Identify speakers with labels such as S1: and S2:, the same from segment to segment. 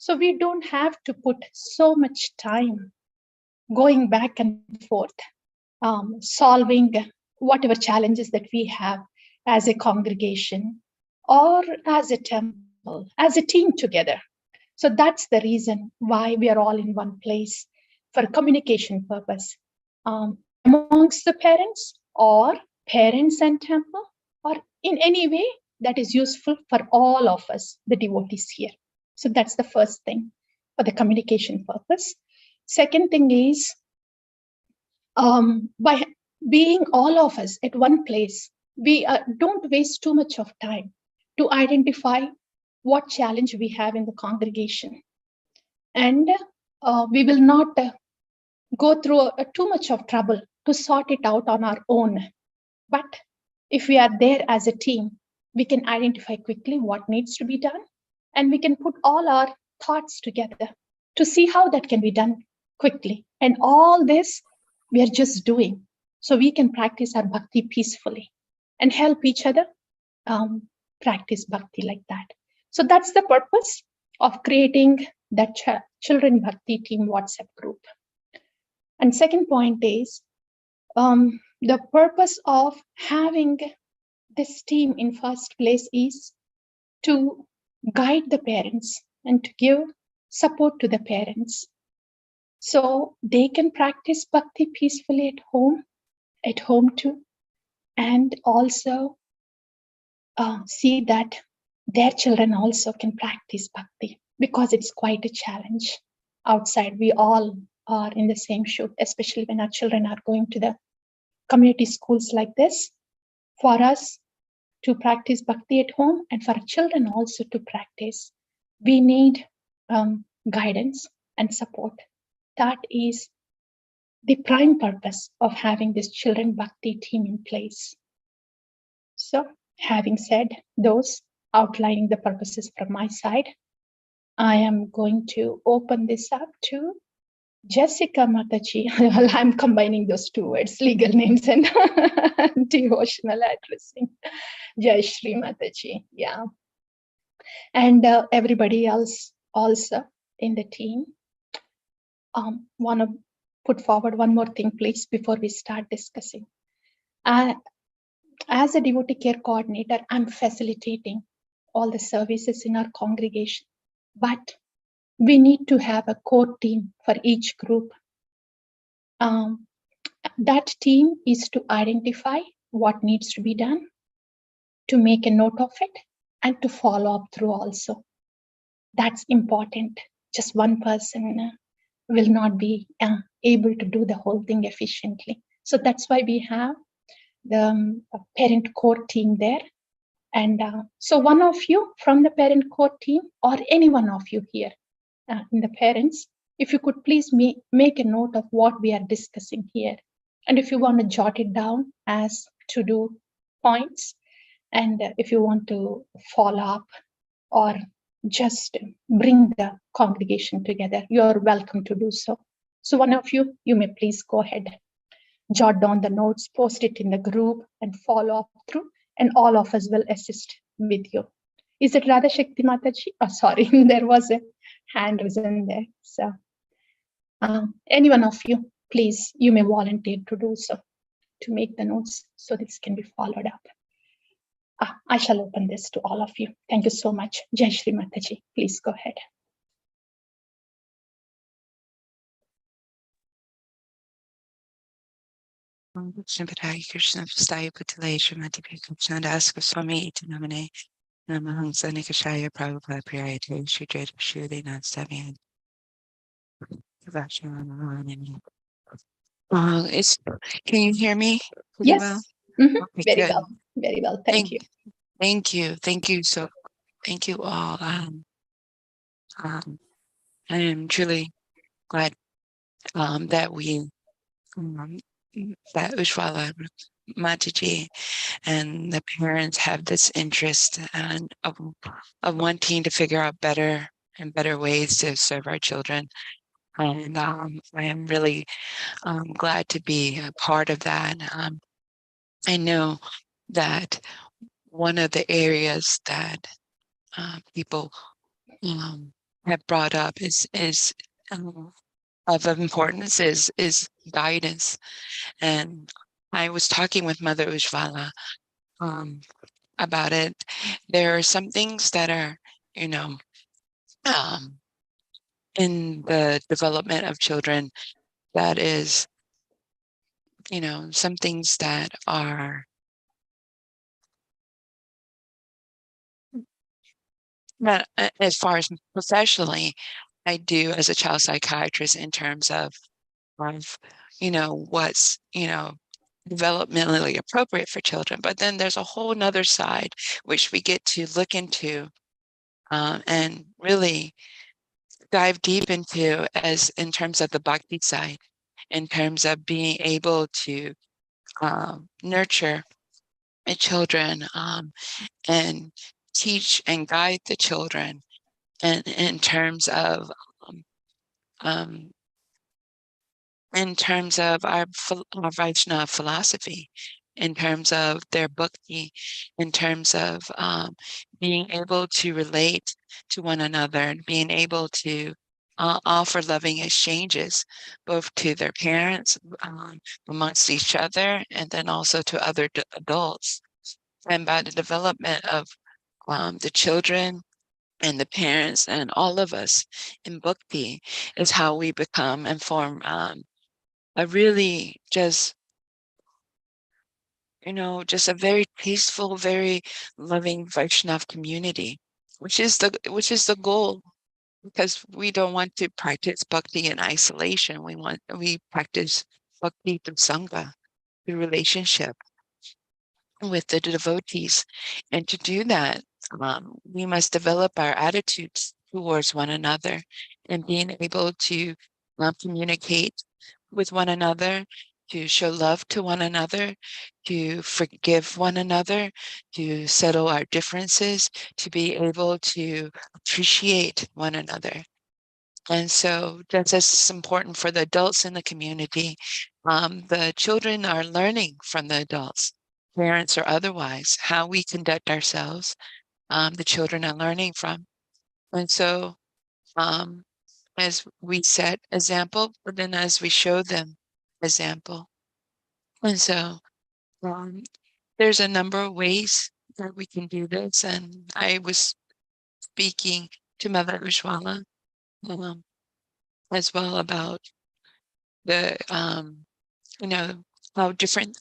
S1: So we don't have to put so much time going back and forth, solving whatever challenges that we have as a congregation or as a temple, as a team together. So that's the reason why we are all in one place for communication purpose, amongst the parents or parents and temple, or in any way that is useful for all of us, the devotees here. So that's the first thing for the communication purpose. Second thing is, by being all of us at one place, we don't waste too much of time to identify what challenge we have in the congregation. And we will not go through too much of trouble to sort it out on our own. But if we are there as a team, we can identify quickly what needs to be done, and we can put all our thoughts together to see how that can be done quickly. And all this we are just doing so we can practice our bhakti peacefully and help each other practice bhakti like that. So that's the purpose of creating that Children Bhakti Team WhatsApp group. And second point is, the purpose of having this team in first place is to guide the parents and to give support to the parents so they can practice bhakti peacefully at home too, and also see that their children also can practice bhakti, because it's quite a challenge outside. We all are in the same shoe, especially when our children are going to the community schools like this. For us to practice bhakti at home and for our children also to practice, we need guidance and support. That is the prime purpose of having this Children Bhakti team in place. So, having said those, outlining the purposes from my side, I am going to open this up to Jessica Mataji. I'm combining those two words, legal names and devotional addressing. Jai Shri Mataji, yeah. And everybody else also in the team. Want to put forward one more thing, please, before we start discussing. As a devotee care coordinator, I'm facilitating all the services in our congregation, but we need to have a core team for each group. That team is to identify what needs to be done, to make a note of it, and to follow up through also. That's important. Just one person will not be able to do the whole thing efficiently. So that's why we have the parent core team there. And so one of you from the parent core team, or any one of you here in the parents, if you could please make a note of what we are discussing here. And if you want to jot it down as to-do points, and if you want to follow up or just bring the congregation together, you're welcome to do so. So one of you may please go ahead, jot down the notes, post it in the group, and follow up through, and all of us will assist with you. Is it Radha Shakti Mataji? Oh, sorry, there was a hand risen there. So any one of you, please, you may volunteer to do so, to make the notes so this can be followed up. I shall open this to all of you. Thank you so much. Jai Shri Mataji, please go ahead.
S2: Shambhadaya Krishna Vastaya Putale Shrimati Krishna Das Goswami Iti Namane Namahang Sanikashaya Prabhupada Priyayate Shri Jada Shri Nastami. Can you hear me?
S1: Yes.
S2: Well?
S1: Okay, very well. Very well. Thank you.
S2: Thank you. Thank you. So thank you all. I am truly glad that we that Ujjwala Mataji and the parents have this interest and of wanting to figure out better and better ways to serve our children. And I am really glad to be a part of that. I know that one of the areas that people have brought up is of importance is guidance. And I was talking with Mother Ujvala about it. There are some things that are, you know, um, in the development of children that is, some things that are not as far as professionally, I do as a child psychiatrist in terms of, what's, developmentally appropriate for children. But then there's a whole nother side which we get to look into and really dive deep into as in terms of the bhakti side, in terms of being able to nurture children and teach and guide the children, and in terms of um, um, our Vaishnava philosophy, in terms of their bhakti, in terms of being able to relate to one another, and being able to offer loving exchanges, both to their parents, amongst each other, and then also to other adults. And by the development of the children and the parents and all of us in bhakti is how we become and form a really just a very peaceful, very loving Vaishnav community, which is the goal, because we don't want to practice bhakti in isolation. We practice bhakti through sangha, through relationship with the devotees. And to do that, we must develop our attitudes towards one another, and being able to communicate with one another, to show love to one another, to forgive one another, to settle our differences, to be able to appreciate one another. And so just as it's important for the adults in the community, the children are learning from the adults, parents or otherwise, how we conduct ourselves. The children are learning from. And so um, as we set example, but then as we show them example. And so there's a number of ways that we can do this. And I was speaking to Mother Ujwala as well about the how different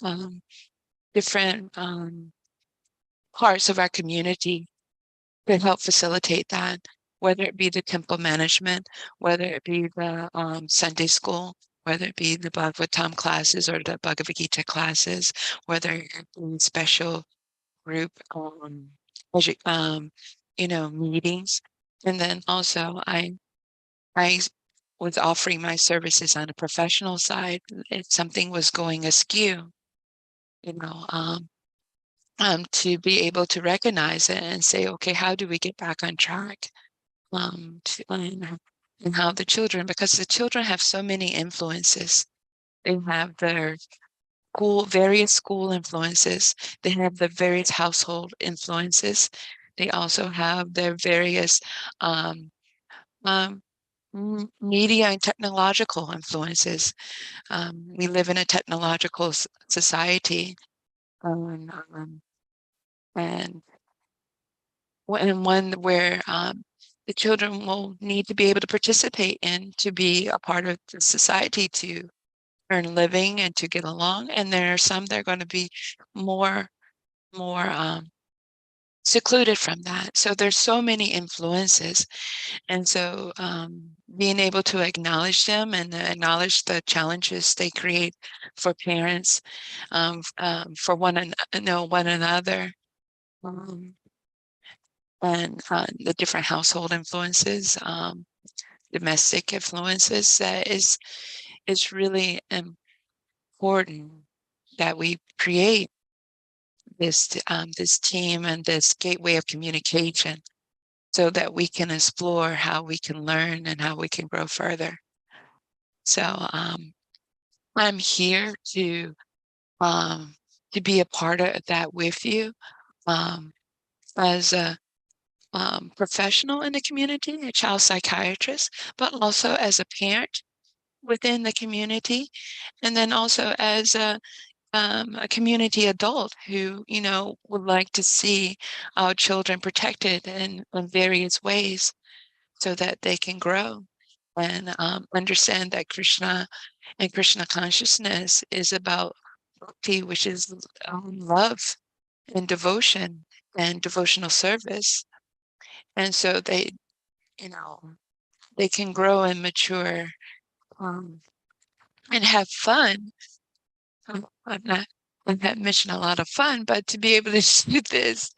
S2: parts of our community could help facilitate that, whether it be the temple management, whether it be the Sunday school, whether it be the Bhagavatam classes or the Bhagavad Gita classes, whether it be special group meetings. And then also I was offering my services on a professional side. If something was going askew, you know, to be able to recognize it and say, okay, how do we get back on track? And how the children, because the children have so many influences. They have their various school influences. They have the various household influences. They also have their various um, um, media and technological influences. We live in a technological society, um, um, and one where the children will need to be able to participate in, to be a part of the society, to earn a living and to get along. And there are some that are going to be more secluded from that. So there's so many influences. And so being able to acknowledge them and acknowledge the challenges they create for parents, for one another, and the different household influences, domestic influences, that is really important that we create this team and this gateway of communication, so that we can explore how we can learn and how we can grow further. So I'm here to be a part of that with you, as professional in the community, a child psychiatrist, but also as a parent within the community, and then also as a community adult who, would like to see our children protected in various ways so that they can grow and understand that Krishna and Krishna consciousness is about bhakti, which is love and devotion and devotional service. And so you know, they can grow and mature um, and have fun. I'm not on that mission a lot of fun, but to be able to do this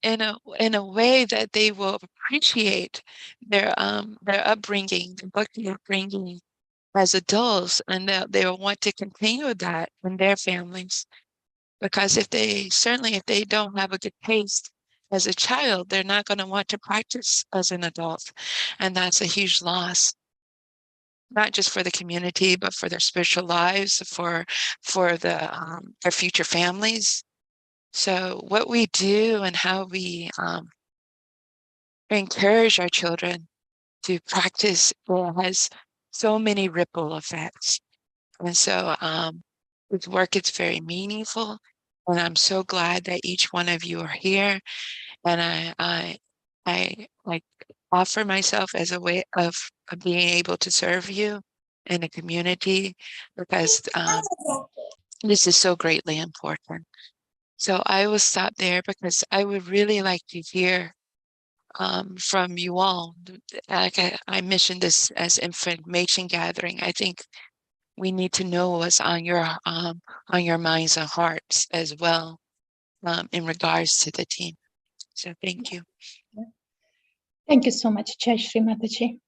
S2: in a way that they will appreciate their upbringing, their bhakti upbringing as adults, and they'll want to continue that in their families. Because if they don't have a good taste as a child, they're not going to want to practice as an adult, and that's a huge loss, not just for the community, but for their spiritual lives, for their future families. So what we do and how we encourage our children to practice has so many ripple effects. And so this work is very meaningful. And I'm so glad that each one of you are here. And I like offer myself as a way of being able to serve you in the community, because this is so greatly important. So I will stop there because I would really like to hear from you all. Like I mentioned this as information gathering. I think we need to know what's on your minds and hearts as well, in regards to the team. So thank you.
S1: Thank you so much, Jai Shri Mataji.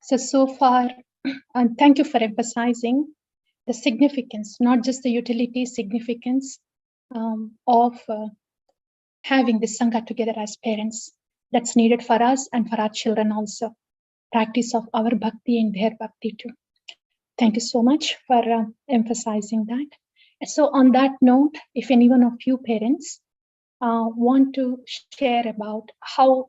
S1: So far, and thank you for emphasizing the significance, not just the utility significance of having this Sangha together as parents. That's needed for us and for our children also. Practice of our bhakti and their bhakti too. Thank you so much for emphasizing that. And so on that note, if any one of you parents want to share about how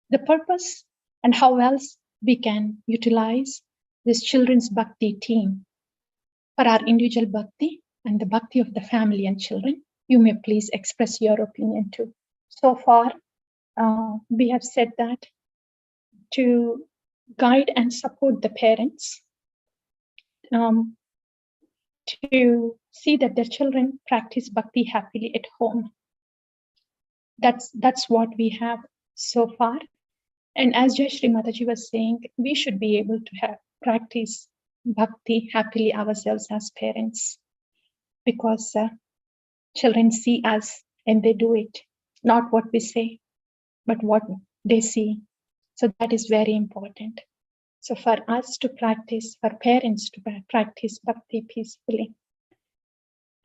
S1: the purpose and how else we can utilize this children's bhakti team for our individual bhakti and the bhakti of the family and children, you may please express your opinion too. So far, we have said that to guide and support the parents, to see that their children practice bhakti happily at home. That's what we have so far. And as Jai Shri Mataji was saying, we should be able to have practice bhakti happily ourselves as parents, because children see us and they do it, not what we say, but what they see. So that is very important. So for us to practice, for parents to practice bhakti peacefully.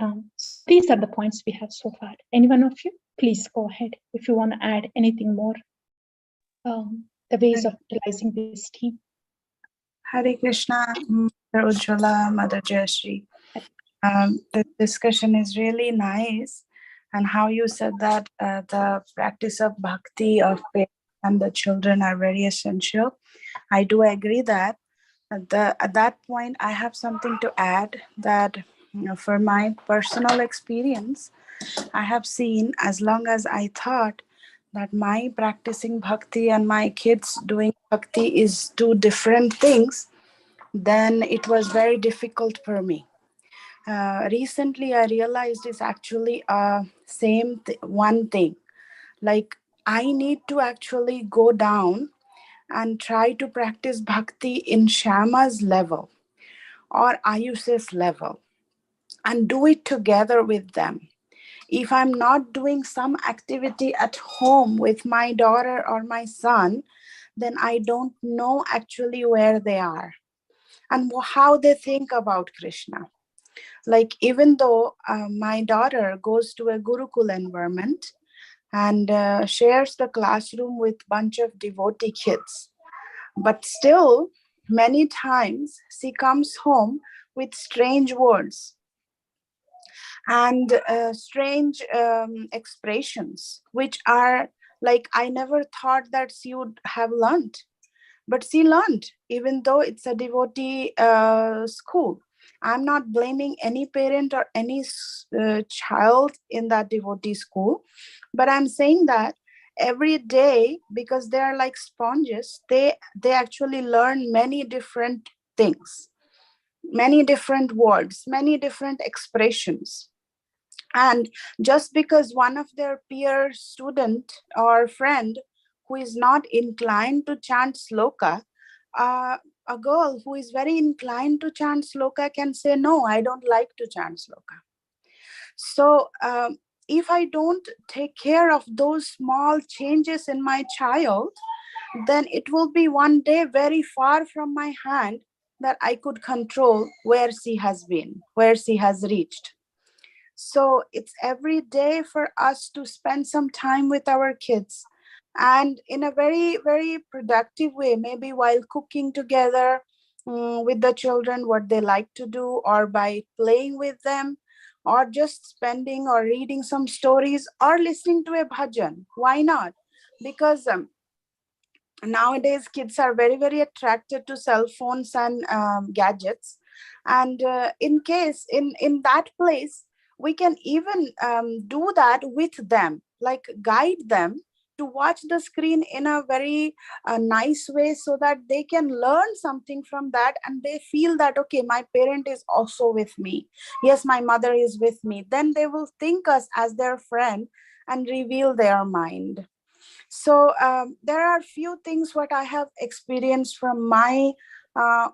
S1: So these are the points we have so far. Any one of you, please go ahead if you want to add anything more. The ways of utilizing this team.
S3: Hare Krishna, Mother Ujjwala, Mother Jayashree. The discussion is really nice, and how you said that the practice of bhakti of parents and the children are very essential. I do agree that. At that point, I have something to add, that for my personal experience, I have seen, as long as I thought that my practicing bhakti and my kids doing bhakti is two different things, then it was very difficult for me. Recently, I realized it's actually same one thing. Like, I need to actually go down and try to practice bhakti in Shama's level or Ayush's level and do it together with them. If I'm not doing some activity at home with my daughter or my son, then I don't know actually where they are and how they think about Krishna. Like, even though my daughter goes to a Gurukul environment and shares the classroom with bunch of devotee kids, but still many times she comes home with strange words and strange expressions, which are Like, I never thought that she would have learned, but she learned, even though it's a devotee school. I'm not blaming any parent or any child in that devotee school, but I'm saying that every day, because they are like sponges, they actually learn many different things, many different words, many different expressions. And just because one of their peer student or friend who is not inclined to chant sloka, uh, a girl who is very inclined to chant sloka can say, no, I don't like to chant sloka. So if I don't take care of those small changes in my child, then it will be one day very far from my hand that I could control where she has been, where she has reached. So it's every day for us to spend some time with our kids, and in a very, very productive way, maybe while cooking together, with the children, what they like to do, or by playing with them, or just spending or reading some stories or listening to a bhajan. Why not? Because nowadays kids are very, very attracted to cell phones and gadgets. And in that place, we can even do that with them, like guide them to watch the screen in a very nice way, so that they can learn something from that, and they feel that, okay, my parent is also with me, yes, my mother is with me. Then they will think us as their friend and reveal their mind. So there are few things what I have experienced from my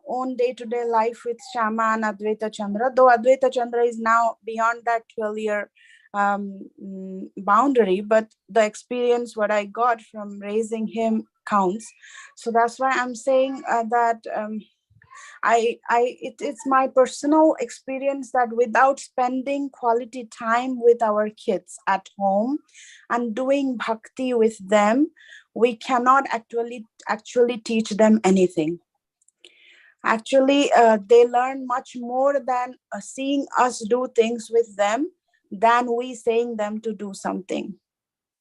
S3: own day-to-day life with Shama and Advaita Chandra, though Advaita Chandra is now beyond that 12-year boundary, but the experience what I got from raising him counts. So that's why I'm saying that it's my personal experience that without spending quality time with our kids at home and doing bhakti with them, we cannot actually teach them anything. Actually, they learn much more than seeing us do things with them, than we saying them to do something.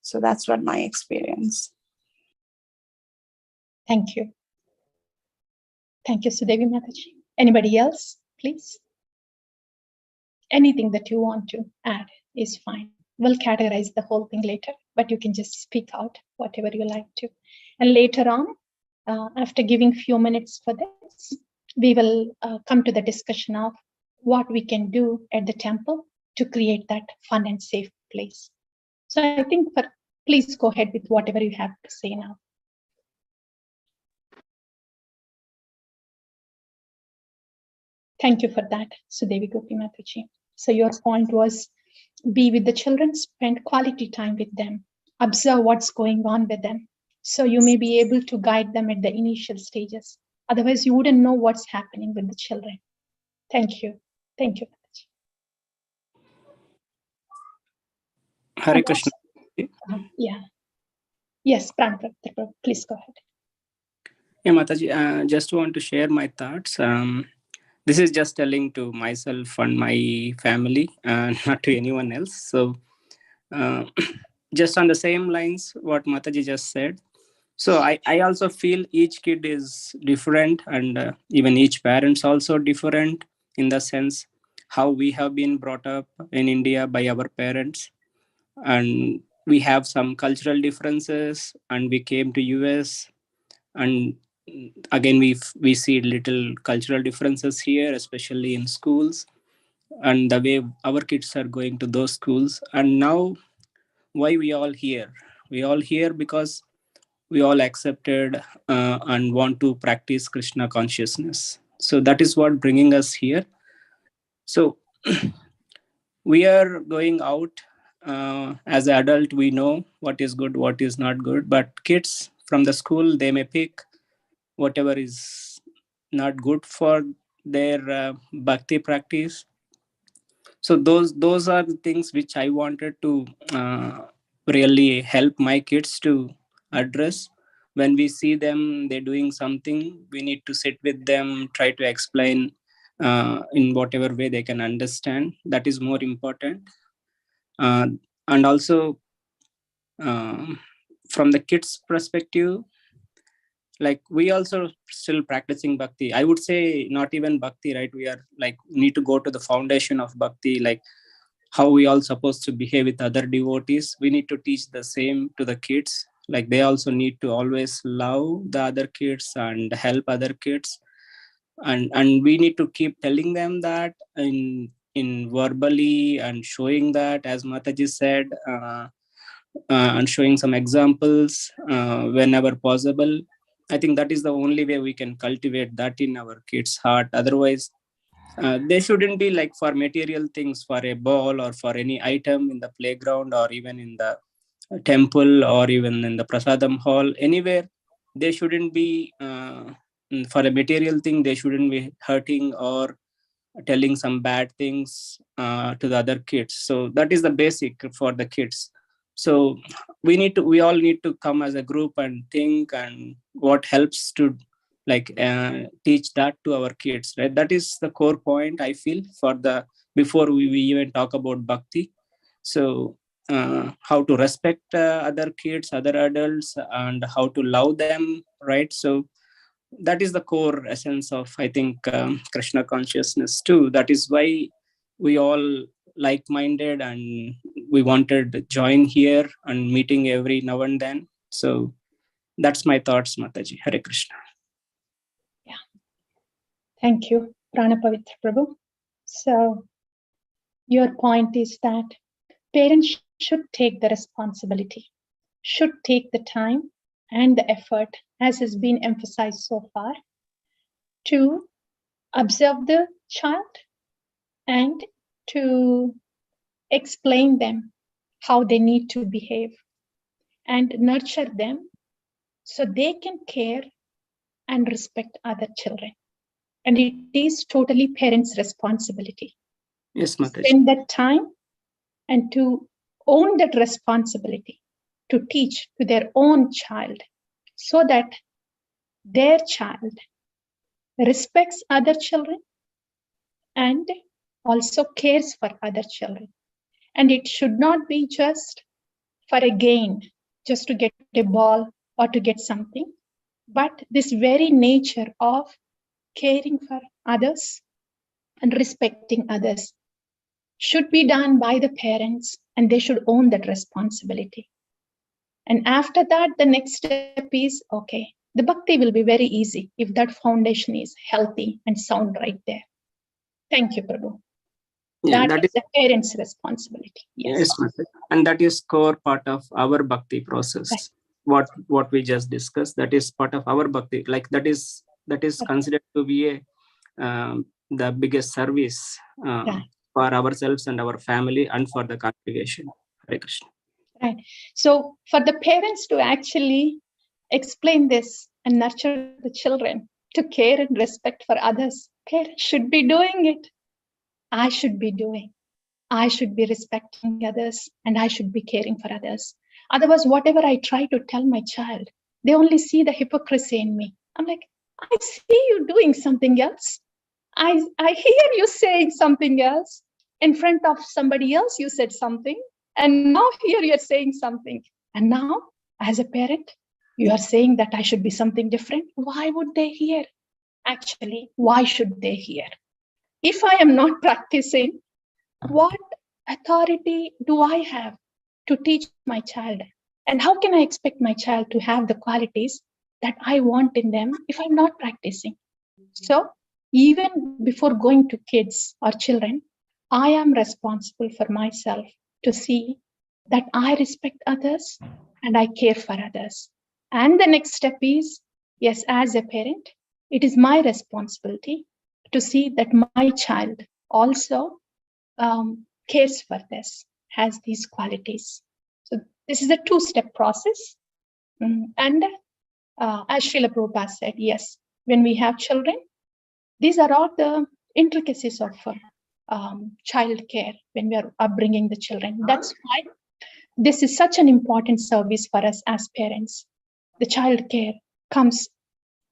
S3: So that's what my experience.
S1: Thank you. Thank you, Sudevi Mataji. Anybody else, please? Anything that you want to add is fine. We'll categorize the whole thing later, but you can just speak out whatever you like to. And later on, after giving few minutes for this, we will come to the discussion of what we can do at the temple to create that fun and safe place. So I think please go ahead with whatever you have to say now. Thank you for that, Sudevi Gopi Mataji. So your point was, be with the children, spend quality time with them, observe what's going on with them. So you may be able to guide them at the initial stages. Otherwise, you wouldn't know what's happening with the children. Thank you. Thank you.
S4: Hare Krishna.
S1: Yeah. Yes, Pranprab, please go ahead.
S4: Yeah, Mataji, just want to share my thoughts. This is just telling to myself and my family, not to anyone else. So just on the same lines, what Mataji just said. So I also feel each kid is different, and even each parent's also different, in the sense how we have been brought up in India by our parents. And we have some cultural differences, and we came to US, and again we see little cultural differences here, especially in schools, and the way our kids are going to those schools. And now, why we all here because we all accepted and want to practice Krishna consciousness. So that is what bringing us here. So we are going out as an adult. We know what is good, what is not good, but kids from the school, they may pick whatever is not good for their bhakti practice. So those are the things which I wanted to really help my kids to address. When we see them, they're doing something, we need to sit with them, try to explain in whatever way they can understand. That is more important. And also, from the kids' perspective, like we also still practicing bhakti. I would say not even bhakti, right? We are like need to go to the foundation of bhakti, like how we all supposed to behave with other devotees. We need to teach the same to the kids. Like they also need to always love the other kids and help other kids. And we need to keep telling them that in verbally and showing that, as Mataji said, and showing some examples whenever possible. I think that is the only way we can cultivate that in our kids' heart. Otherwise, they shouldn't be like for material things, for a ball or for any item in the playground or even in the temple or even in the prasadam hall, anywhere. They shouldn't be for a material thing. They shouldn't be hurting or telling some bad things to the other kids. So that is the basic for the kids. So we all need to come as a group and think, and what helps to like teach that to our kids, right? That is the core point, I feel, for the before we even talk about bhakti. So how to respect other kids, other adults, and how to love them, right? So that is the core essence of, I think, Krishna consciousness too. That is why we all like-minded and we wanted to join here and meeting every now and then. So that's my thoughts, Mataji. Hare Krishna.
S1: Yeah. Thank you, Pranapavitra Prabhu. So your point is that parents should take the responsibility, should take the time and the effort, as has been emphasized so far, to observe the child and to explain them how they need to behave and nurture them so they can care and respect other children. And it is totally parents' responsibility.
S4: Yes,
S1: To
S4: Mataji.
S1: spend that time and to own that responsibility to teach to their own child so that their child respects other children and also cares for other children. And it should not be just for a gain, just to get a ball or to get something, but this very nature of caring for others and respecting others should be done by the parents, and they should own that responsibility. And after that, the next step is, okay, the bhakti will be very easy if that foundation is healthy and sound right there. Thank you, Prabhu.
S4: Yeah,
S1: that is the parents' responsibility. Yes.
S4: Mataji. And that is core part of our bhakti process.
S1: Right.
S4: What we just discussed, that is part of our bhakti. Like that is considered to be the biggest service for ourselves and our family and for the congregation. Hare Krishna.
S1: Right. So for the parents to actually explain this and nurture the children to care and respect for others, parents should be doing it. I should be doing. I should be respecting others and I should be caring for others. Otherwise, whatever I try to tell my child, they only see the hypocrisy in me. I'm like, I see you doing something else. I hear you saying something else. In front of somebody else, you said something. And now here you're saying something. And now, as a parent, you are saying that I should be something different. Why would they hear? Actually, why should they hear? If I am not practicing, what authority do I have to teach my child? And how can I expect my child to have the qualities that I want in them if I'm not practicing? So even before going to kids or children, I am responsible for myself to see that I respect others and I care for others. And the next step is, yes, as a parent, it is my responsibility to see that my child also cares for this, has these qualities. So this is a two-step process. And as Srila Prabhupada said, yes, when we have children, these are all the intricacies of child care when we are upbringing the children. That's why this is such an important service for us as parents. The child care comes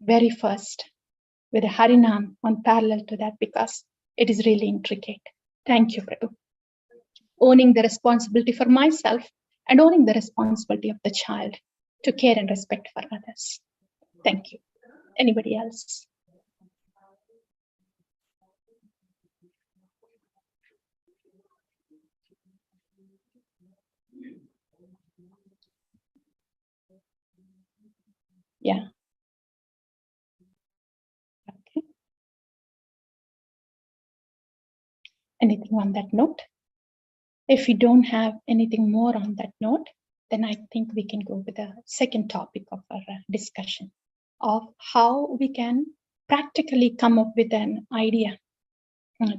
S1: very first with a Harinam on parallel to that because it is really intricate. Thank you, Prabhu. Owning the responsibility for myself and owning the responsibility of the child. to care and respect for others. Thank you. Anybody else? Yeah. Okay. Anything on that note? If we don't have anything more on that note, then I think we can go with the second topic of our discussion of how we can practically come up with an idea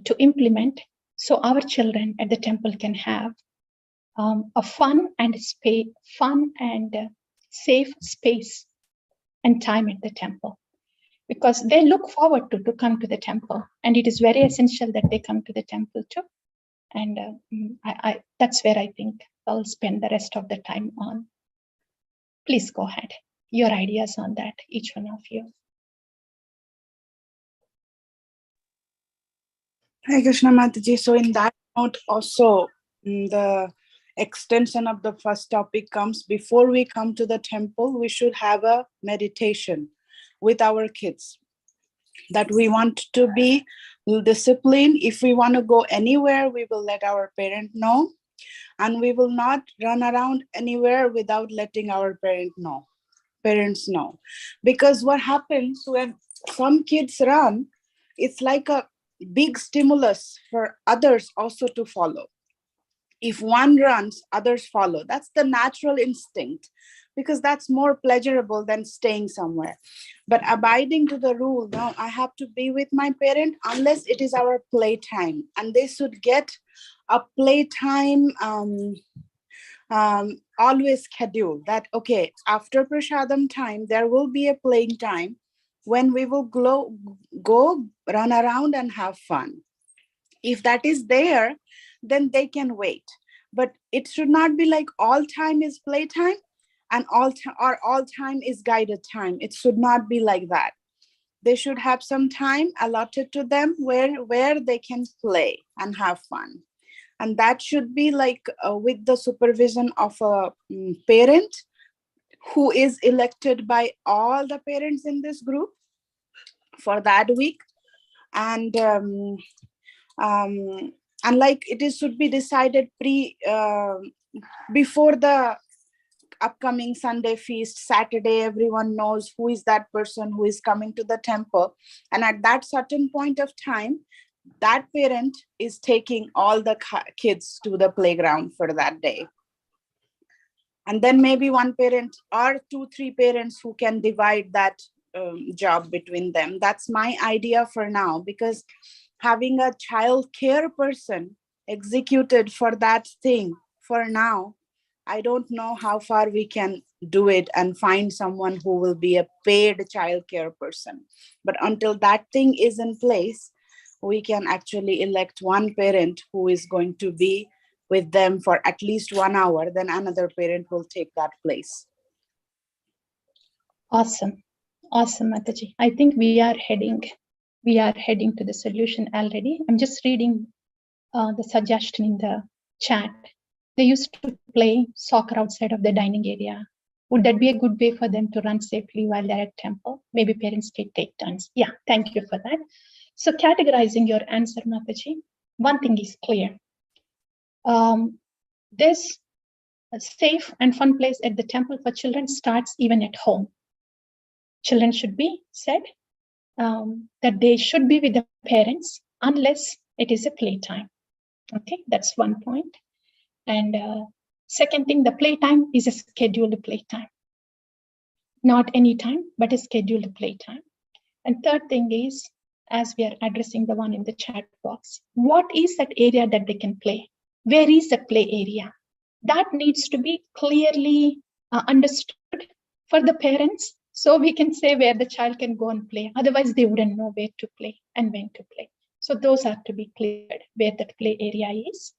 S1: to implement so our children at the temple can have a fun and safe space and time at the temple, because they look forward to come to the temple, and it is very essential that they come to the temple too. And that's where I think I'll spend the rest of the time on. Please go ahead. Your ideas on that, each one of you.
S3: Hi, Krishna Mataji. So in that note also, the extension of the first topic comes before we come to the temple, we should have a meditation with our kids that we want to be disciplined. If we want to go anywhere, we will let our parent know, and we will not run around anywhere without letting our parents know. Because what happens when some kids run, it's like a big stimulus for others also to follow. If one runs, others follow. That's the natural instinct, because that's more pleasurable than staying somewhere. But abiding to the rule, no, I have to be with my parent unless it is our playtime, and they should get a playtime always schedule that, okay, after prasadam time, there will be a playing time when we will go run around and have fun. If that is there, then they can wait. But it should not be like all time is playtime and all time is guided time. It should not be like that. They should have some time allotted to them where they can play and have fun. And that should be like with the supervision of a parent who is elected by all the parents in this group for that week. And like should be decided before the upcoming Sunday feast. Saturday, everyone knows who is that person who is coming to the temple, and at that certain point of time, that parent is taking all the kids to the playground for that day. And then maybe one parent or 2-3 parents who can divide that job between them. That's my idea for now, because having a child care person executed for that thing for now, I don't know how far we can do it and find someone who will be a paid child care person. But until that thing is in place, we can actually elect one parent who is going to be with them for at least 1 hour, then another parent will take that place.
S1: Awesome. Awesome, Mataji. I think we are heading to the solution already. I'm just reading the suggestion in the chat. They used to play soccer outside of the dining area. Would that be a good way for them to run safely while they're at temple? Maybe parents can take turns. Yeah, thank you for that. So categorizing your answer, Mataji, one thing is clear. This safe and fun place at the temple for children starts even at home. Children should be said that they should be with the parents unless it is a playtime. Okay, that's one point. And second thing, the playtime is a scheduled playtime. Not any time, but a scheduled playtime. And third thing is, as we are addressing the one in the chat box, what is that area that they can play? Where is the play area? That needs to be clearly understood for the parents, so we can say where the child can go and play. Otherwise, they wouldn't know where to play and when to play. So those are to be cleared, where that play area is.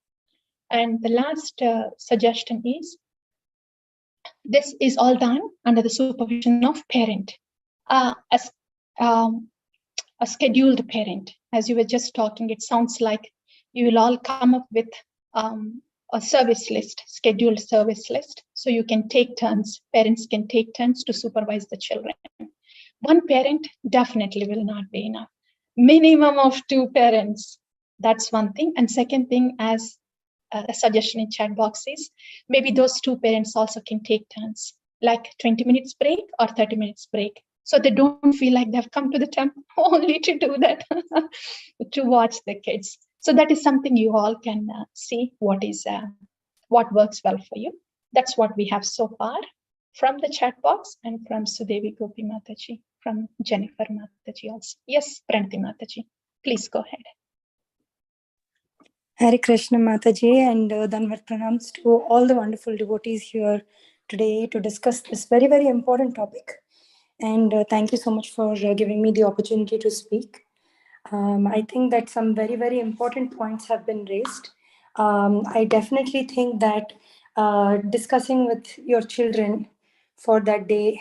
S1: And the last suggestion is, this is all done under the supervision of parent, as a scheduled parent. As you were just talking, it sounds like you will all come up with a service list, scheduled service list, so you can take turns. Parents can take turns to supervise the children. One parent definitely will not be enough. Minimum of 2 parents. That's one thing. And second thing, as a suggestion in chat box is, maybe those 2 parents also can take turns, like 20 minutes break or 30 minutes break. So they don't feel like they've come to the temple only to do that, to watch the kids. So that is something you all can see what works well for you. That's what we have so far from the chat box and from Sudevi Gopi Mataji, from Jennifer Mataji also. Yes, Pranati Mataji, please go ahead.
S5: Hare Krishna Mataji, and Dhanvat Pranams to all the wonderful devotees here today to discuss this very, very important topic. And thank you so much for giving me the opportunity to speak. I think that some very, very important points have been raised. I definitely think that discussing with your children for that day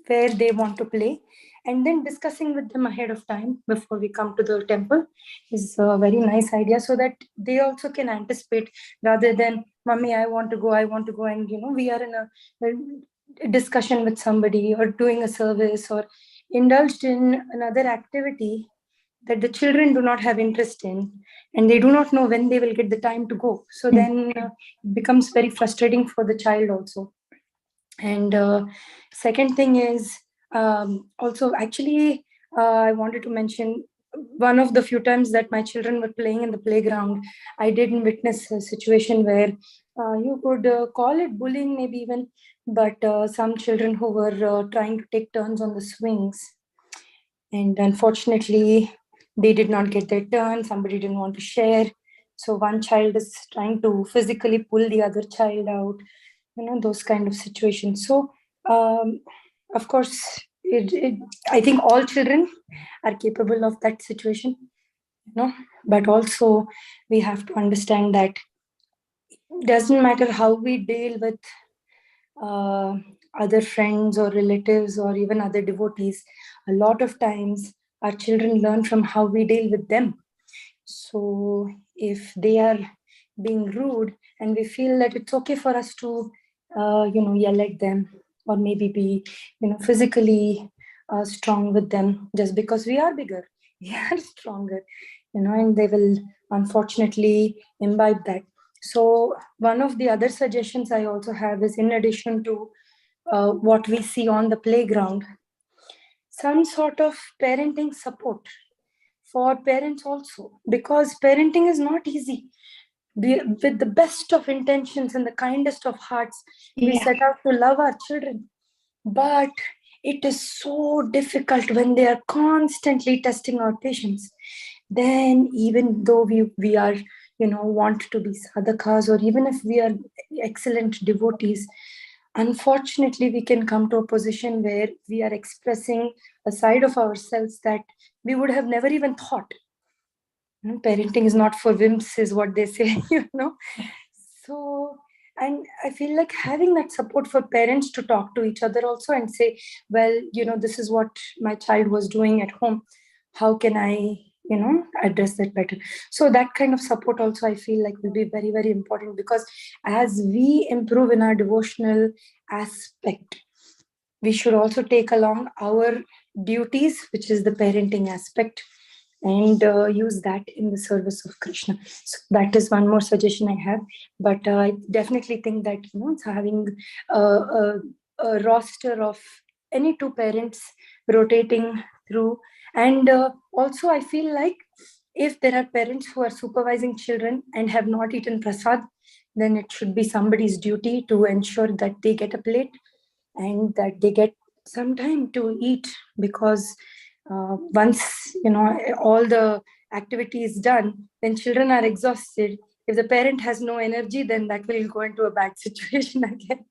S5: where they want to play, and then discussing with them ahead of time before we come to the temple is a very nice idea, so that they also can anticipate rather than, Mommy, I want to go, and we are in a discussion with somebody or doing a service or indulged in another activity that the children do not have interest in, and they do not know when they will get the time to go. So then it becomes very frustrating for the child also. And second thing is, also actually I wanted to mention, one of the few times that my children were playing in the playground, I didn't witness a situation where you could call it bullying maybe even, but some children who were trying to take turns on the swings, and unfortunately they did not get their turn. Somebody didn't want to share, so one child is trying to physically pull the other child out, those kind of situations. So of course I think all children are capable of that situation, but also we have to understand that it doesn't matter how we deal with other friends or relatives or even other devotees. A lot of times our children learn from how we deal with them. So if they are being rude and we feel that it's okay for us to yell at them, or maybe be physically strong with them, just because we are bigger, we are stronger, and they will unfortunately imbibe that. So one of the other suggestions I also have is, in addition to what we see on the playground, some sort of parenting support for parents also, because parenting is not easy. With the best of intentions and the kindest of hearts, we set out to love our children, but it is so difficult when they are constantly testing our patience. Then even though we are want to be sadhakas, or even if we are excellent devotees, unfortunately we can come to a position where we are expressing a side of ourselves that we would have never even thought. Parenting is not for wimps, is what they say. So, and I feel like having that support for parents to talk to each other also and say, well, this is what my child was doing at home, how can I address that better? So that kind of support also I feel like will be very, very important, because as we improve in our devotional aspect, we should also take along our duties, which is the parenting aspect, and use that in the service of Krishna. So that is one more suggestion I have. But I definitely think that having a roster of any 2 parents rotating through, and also I feel like if there are parents who are supervising children and have not eaten prasad, then it should be somebody's duty to ensure that they get a plate and that they get some time to eat, because once all the activity is done, then children are exhausted. If the parent has no energy, then that will go into a bad situation again.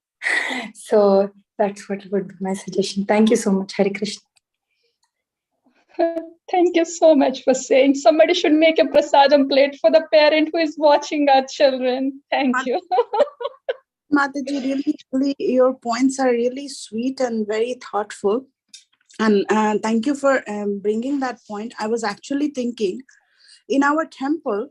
S5: So that's what would be my suggestion. Thank you so much. Hare Krishna.
S1: Thank you so much for saying somebody should make a prasadam plate for the parent who is watching our children. Thank you.
S3: Mataji, really, your points are really sweet and very thoughtful. And thank you for bringing that point. I was actually thinking, in our temple,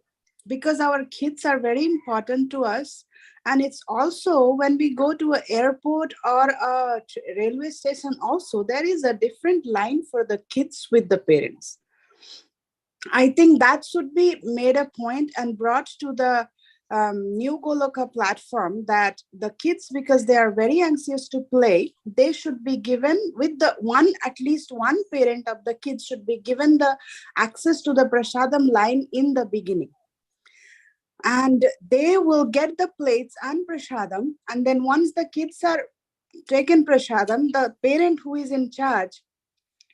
S3: because our kids are very important to us. And it's also when we go to an airport or a railway station also, there is a different line for the kids with the parents. I think that should be made a point and brought to the new Goloka platform, that the kids, because they are very anxious to play, they should be given with the one, at least one parent of the kids should be given the access to the prasadam line in the beginning. And they will get the plates and prasadam. And then once the kids are taken prasadam, the parent who is in charge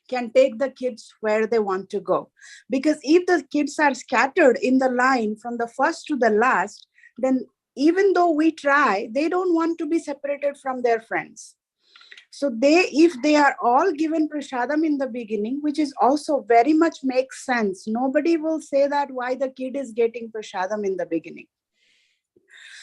S3: can take the kids where they want to go. Because if the kids are scattered in the line from the first to the last, then even though we try, they don't want to be separated from their friends. So if they are all given prasadam in the beginning, which is also very much makes sense, nobody will say that why the kid is getting prasadam in the beginning.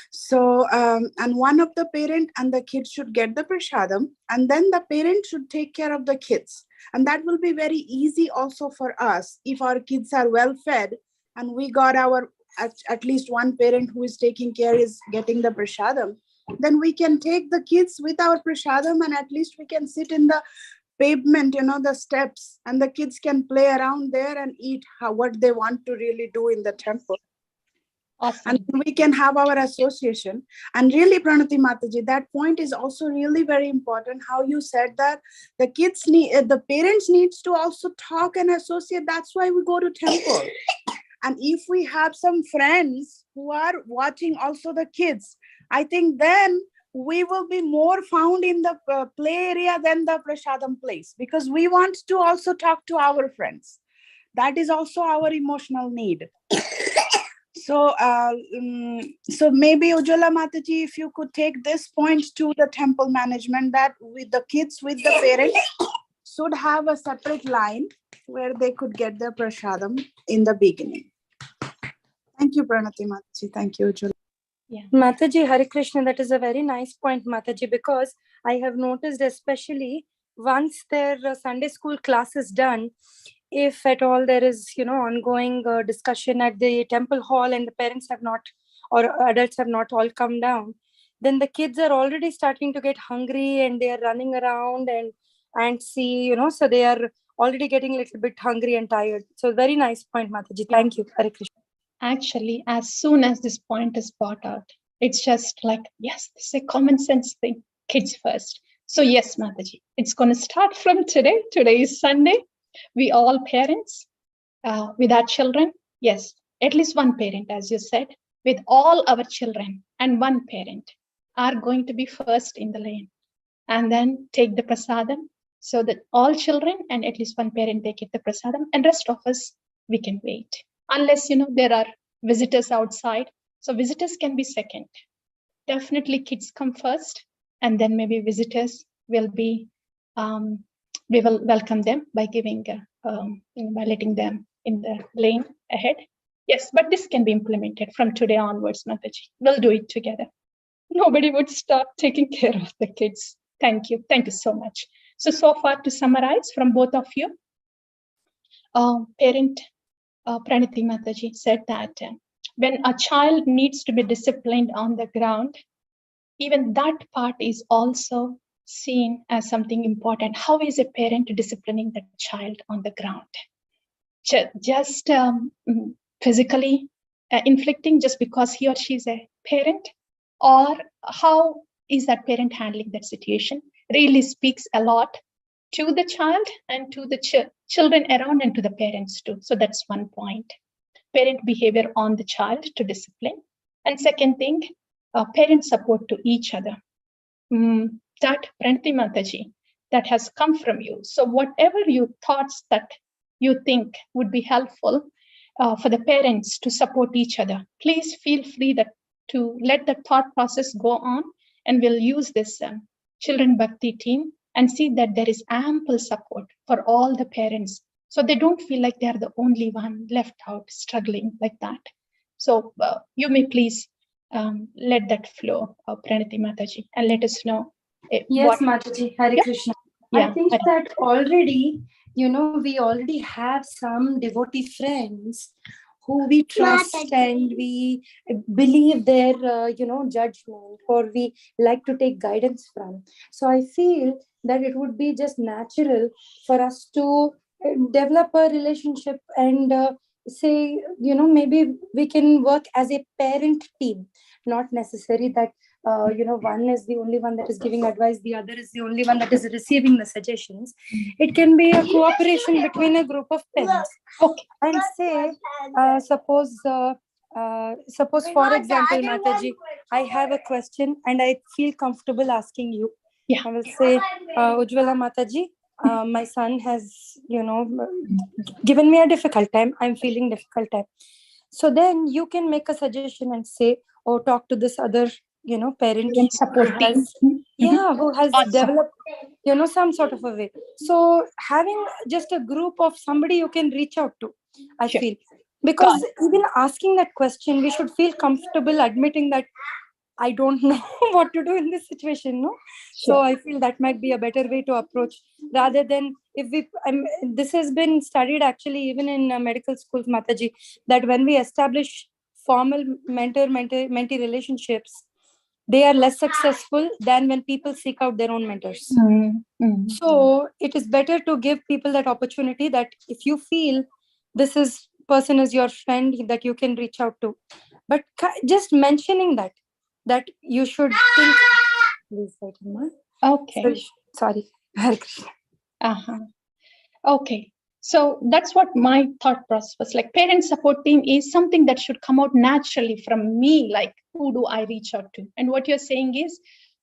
S3: So, and one of the parent and the kid should get the prasadam, and then the parent should take care of the kids. And that will be very easy also for us. If our kids are well fed and we got our, at least one parent who is taking care is getting the prasadam, then we can take the kids with our prasadam, and at least we can sit in the pavement, the steps, and the kids can play around there and eat what they want to really do in the temple.
S1: Awesome.
S3: And we can have our association. And really, Pranati Mataji, that point is also really very important. How you said that the kids need, the parents needs to also talk and associate. That's why we go to temple. And if we have some friends who are watching also the kids, I think then we will be more found in the play area than the prasadam place, because we want to also talk to our friends. That is also our emotional need. So, so maybe Ujjwala Mataji, if you could take this point to the temple management, that with the kids, with the parents, should have a separate line where they could get their prasadam in the beginning. Thank you, Pranati Mataji. Thank you, Ujjwala.
S5: Yeah. Mataji, Hare Krishna, that is a very nice point, Mataji, because I have noticed, especially once their Sunday school class is done, if at all there is, ongoing discussion at the temple hall and the parents have not, or adults have not all come down, then the kids are already starting to get hungry and they are running around and see, so they are already getting a little bit hungry and tired. So very nice point, Mataji. Thank you, Hare Krishna.
S1: Actually, as soon as this point is brought out, it's just like, yes, this is a common sense thing. Kids first. So yes, Mataji, it's going to start from today. Today is Sunday. We all parents with our children, yes, at least one parent, as you said, with all our children, and one parent are going to be first in the lane, and then take the prasadam, so that all children and at least one parent, they get the prasadam, and rest of us, we can wait. Unless, there are visitors outside. So visitors can be second. Definitely kids come first, and then maybe visitors will be, we will welcome them by giving, by letting them in the lane ahead. Yes, but this can be implemented from today onwards, Mataji. We'll do it together. Nobody would stop taking care of the kids. Thank you. Thank you so much. So far, to summarize from both of you, parent Pranati Mataji said that when a child needs to be disciplined on the ground, even that part is also seen as something important. How is a parent disciplining the child on the ground? Just physically inflicting just because he or she is a parent? Or how is that parent handling that situation? Really speaks a lot to the child and to the children around and to the parents too. So that's one point. Parent behavior on the child to discipline. And second thing, parent support to each other. That, Pranati Mataji, that has come from you. So whatever you thoughts that you think would be helpful for the parents to support each other, please feel free to let the thought process go on, and we'll use this Children Bhakti team and see that there is ample support for all the parents, so they don't feel like they are the only one left out struggling like that. So you may please let that flow, Pranati Mataji, and let us know.
S5: Yes, Mataji, Hare Krishna. Yeah, I think that already, we already have some devotee friends who we trust and we believe their judgment, or we like to take guidance from. So I feel that it would be just natural for us to develop a relationship and say, maybe we can work as a parent team. Not necessary that one is the only one that is giving advice, the other is the only one that is receiving the suggestions. It can be a cooperation between a group of parents. Okay. And say, suppose for example, Mataji, I have a question and I feel comfortable asking you.
S1: Yeah.
S5: I will say, Ujjwala Mataji, my son has, given me a difficult time. I'm feeling difficult time. So then you can make a suggestion and say, oh, talk to this other, parent
S1: support
S5: who has, who has
S1: Awesome.
S5: developed, some sort of a way. So having just a group of somebody you can reach out to, I
S1: Sure.
S5: feel. Because even asking that question, we should feel comfortable admitting that I don't know what to do in this situation, no?
S1: Sure.
S5: So I feel that might be a better way to approach, rather than if we, this has been studied actually even in medical schools, Mataji, that when we establish formal mentor-mentee relationships, they are less successful than when people seek out their own mentors. So it is better to give people that opportunity, that if you feel this person is your friend that you can reach out to, but just mentioning that you should think. Please wait a minute.
S1: Okay.
S5: Sorry. Hare Krishna.
S1: Okay. So that's what my thought process was. Like, parent support team is something that should come out naturally from me. Like, who do I reach out to? And what you're saying is,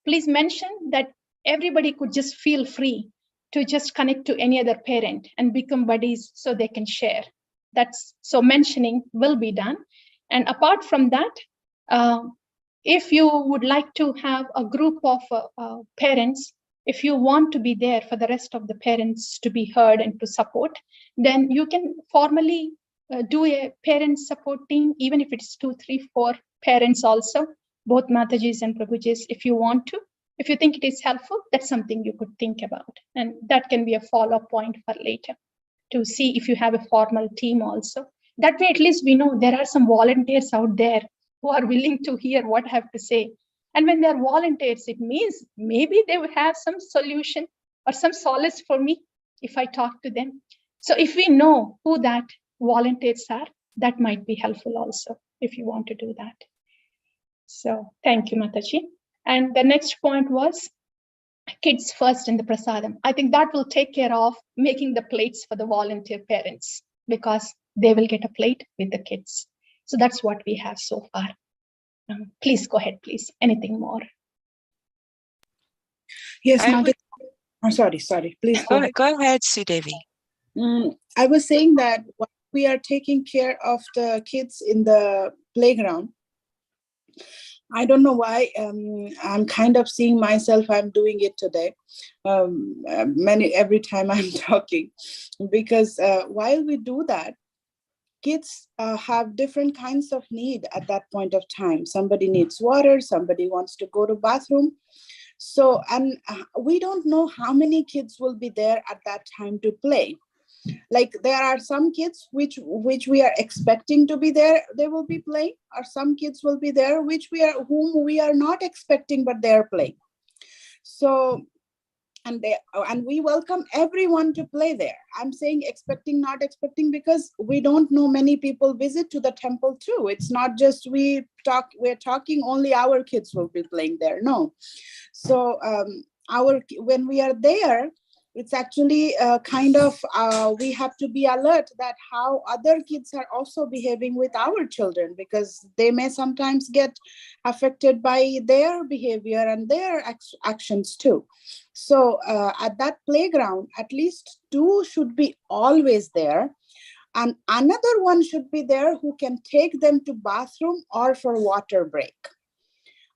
S1: please mention that everybody could just feel free to just connect to any other parent and become buddies so they can share. So mentioning will be done. And apart from that, if you would like to have a group of parents, if you want to be there for the rest of the parents to be heard and to support, then you can formally do a parent support team, even if it's 2, 3, 4 parents also, both Matajis and Prabhujis, if you want to. If you think it is helpful, that's something you could think about. And that can be a follow-up point for later to see if you have a formal team also. That way, at least we know there are some volunteers out there who are willing to hear what I have to say. And when they're volunteers, it means maybe they will have some solution or some solace for me if I talk to them. So if we know who that volunteers are, that might be helpful also if you want to do that. So thank you, Mataji. And the next point was kids first in the prasadam. I think that will take care of making the plates for the volunteer parents, because they will get a plate with the kids. So that's what we have so far. Please go ahead, please. Anything more?
S3: Yes, I'm sorry. Please go ahead.
S2: Go ahead, Sudevi.
S3: I was saying that while we are taking care of the kids in the playground, I don't know why I'm kind of seeing myself, I'm doing it today, every time I'm talking, because while we do that, kids have different kinds of need at that point of time. Somebody needs water, somebody wants to go to bathroom. So, and we don't know how many kids will be there at that time to play. Like, there are some kids which we are expecting to be there, they will be playing, or some kids will be there whom we are not expecting, but they are playing. So, and we welcome everyone to play there. I'm saying expecting, not expecting, because we don't know many people visit to the temple too. It's not just we're talking only our kids will be playing there. No. So when we are there, it's actually we have to be alert that how other kids are also behaving with our children, because they may sometimes get affected by their behavior and their actions too. So at that playground, at least 2 should be always there. And another one should be there who can take them to bathroom or for water break.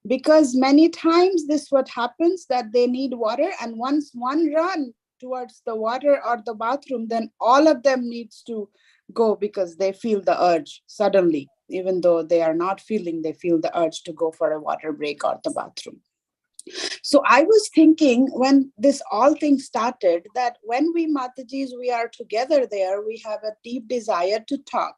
S3: Because many times this what happens, that they need water, and once one run towards the water or the bathroom, then all of them needs to go, because they feel the urge suddenly, even though they are not feeling, they feel the urge to go for a water break or the bathroom. So I was thinking, when this all thing started, that when we Matajis, we are together there, we have a deep desire to talk.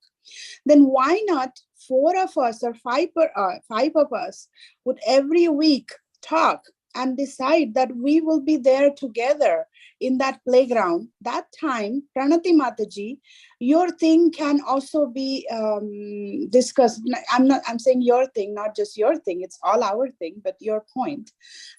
S3: then why not 4 of us or five of us would every week talk and decide that we will be there together in that playground? That time, Pranati Mataji, your thing can also be discussed. I'm saying your thing, not just your thing. It's all our thing, but your point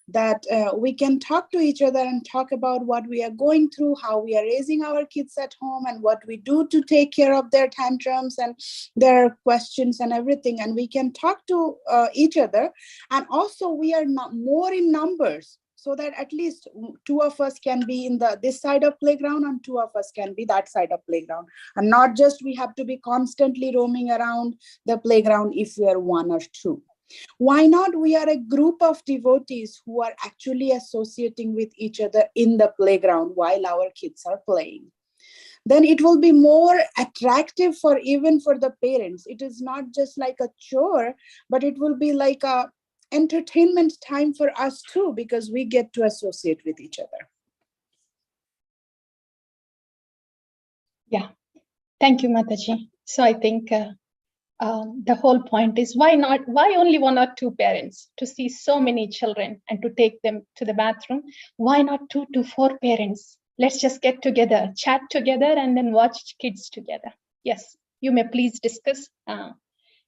S3: that we can talk to each other and talk about what we are going through, how we are raising our kids at home, and what we do to take care of their tantrums and their questions and everything. And we can talk to each other. And also we are not more in numbers, so that at least 2 of us can be in this side of playground and 2 of us can be that side of playground. And not just we have to be constantly roaming around the playground if we are 1 or 2. Why not we are a group of devotees who are actually associating with each other in the playground while our kids are playing? Then it will be more attractive for even for the parents. It is not just like a chore, but it will be like a entertainment time for us too, because we get to associate with each other.
S1: Yeah, thank you, Mataji. So I think the whole point is why only 1 or 2 parents to see so many children and to take them to the bathroom? Why not 2 to 4 parents? Let's just get together, chat together, and then watch kids together. Yes, you may please discuss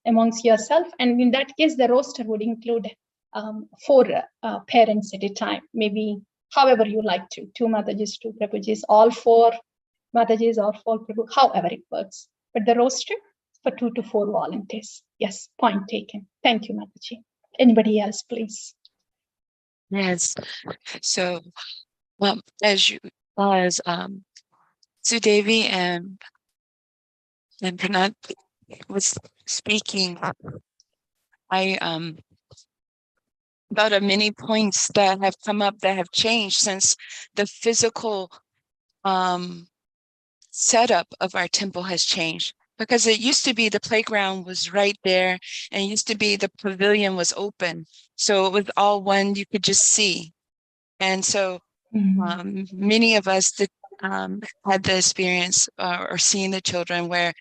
S1: amongst yourself. And in that case, the roster would include 4 parents at a time, maybe however you like to, 2 Matajis, 2 Prabhujis, all 4 Matajis or 4 Prabhu, however it works. But the roster for 2 to 4 volunteers. Yes, point taken. Thank you, Mataji. Anybody else, please?
S2: Yes. So, as Sudevi and Pranat was speaking, I thought of many points that have come up that have changed since the physical setup of our temple has changed. Because it used to be the playground was right there, and it used to be the pavilion was open. So it was all one you could just see. And so many of us that had the experience or seeing the children where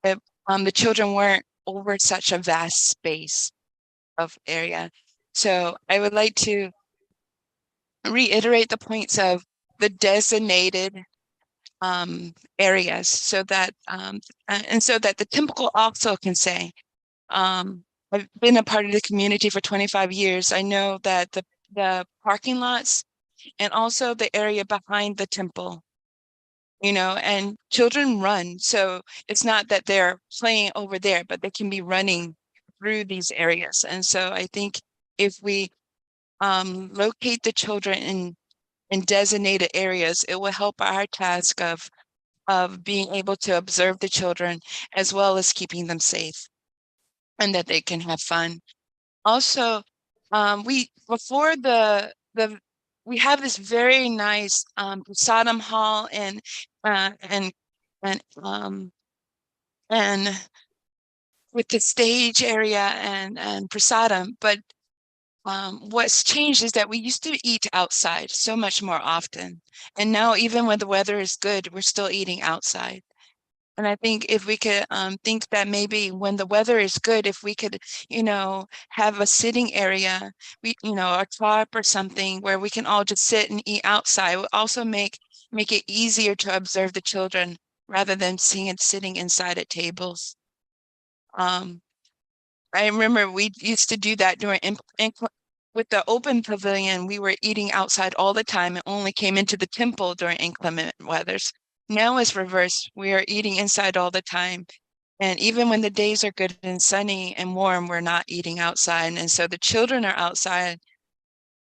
S2: the children weren't over such a vast space of area. So I would like to reiterate the points of the designated areas, so that and so that the temple also can say, I've been a part of the community for 25 years. I know that the parking lots and also the area behind the temple, and children run. So it's not that they're playing over there, but they can be running through these areas. And so I think if we locate the children in designated areas, it will help our task of being able to observe the children as well as keeping them safe and that they can have fun. Also, we have this very nice prasadam hall and with the stage area and prasadam, but what's changed is that we used to eat outside so much more often, and now even when the weather is good, we're still eating outside. And I think if we could think that maybe when the weather is good, if we could, have a sitting area, a tarp or something where we can all just sit and eat outside, it would also make it easier to observe the children rather than seeing it sitting inside at tables. I remember we used to do that during with the open pavilion. We were eating outside all the time and only came into the temple during inclement weathers. Now it's reversed. We are eating inside all the time. And even when the days are good and sunny and warm, we're not eating outside. And so the children are outside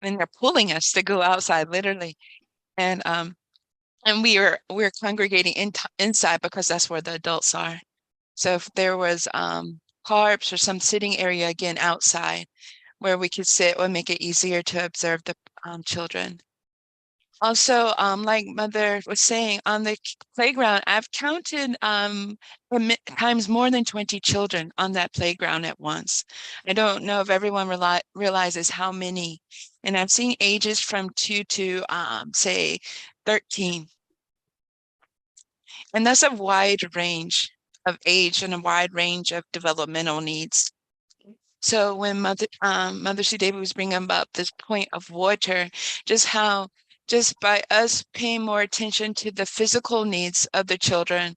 S2: and they're pulling us to go outside, literally. And we're congregating inside because that's where the adults are. So if there was carps or some sitting area, again, outside where we could sit, would make it easier to observe the children. Also, like Mother was saying, on the playground, I've counted times more than 20 children on that playground at once. I don't know if everyone realizes how many. And I've seen ages from 2 to, say, 13. And that's a wide range of age and a wide range of developmental needs. So when Mother Sue David was bringing up this point of water, just by us paying more attention to the physical needs of the children,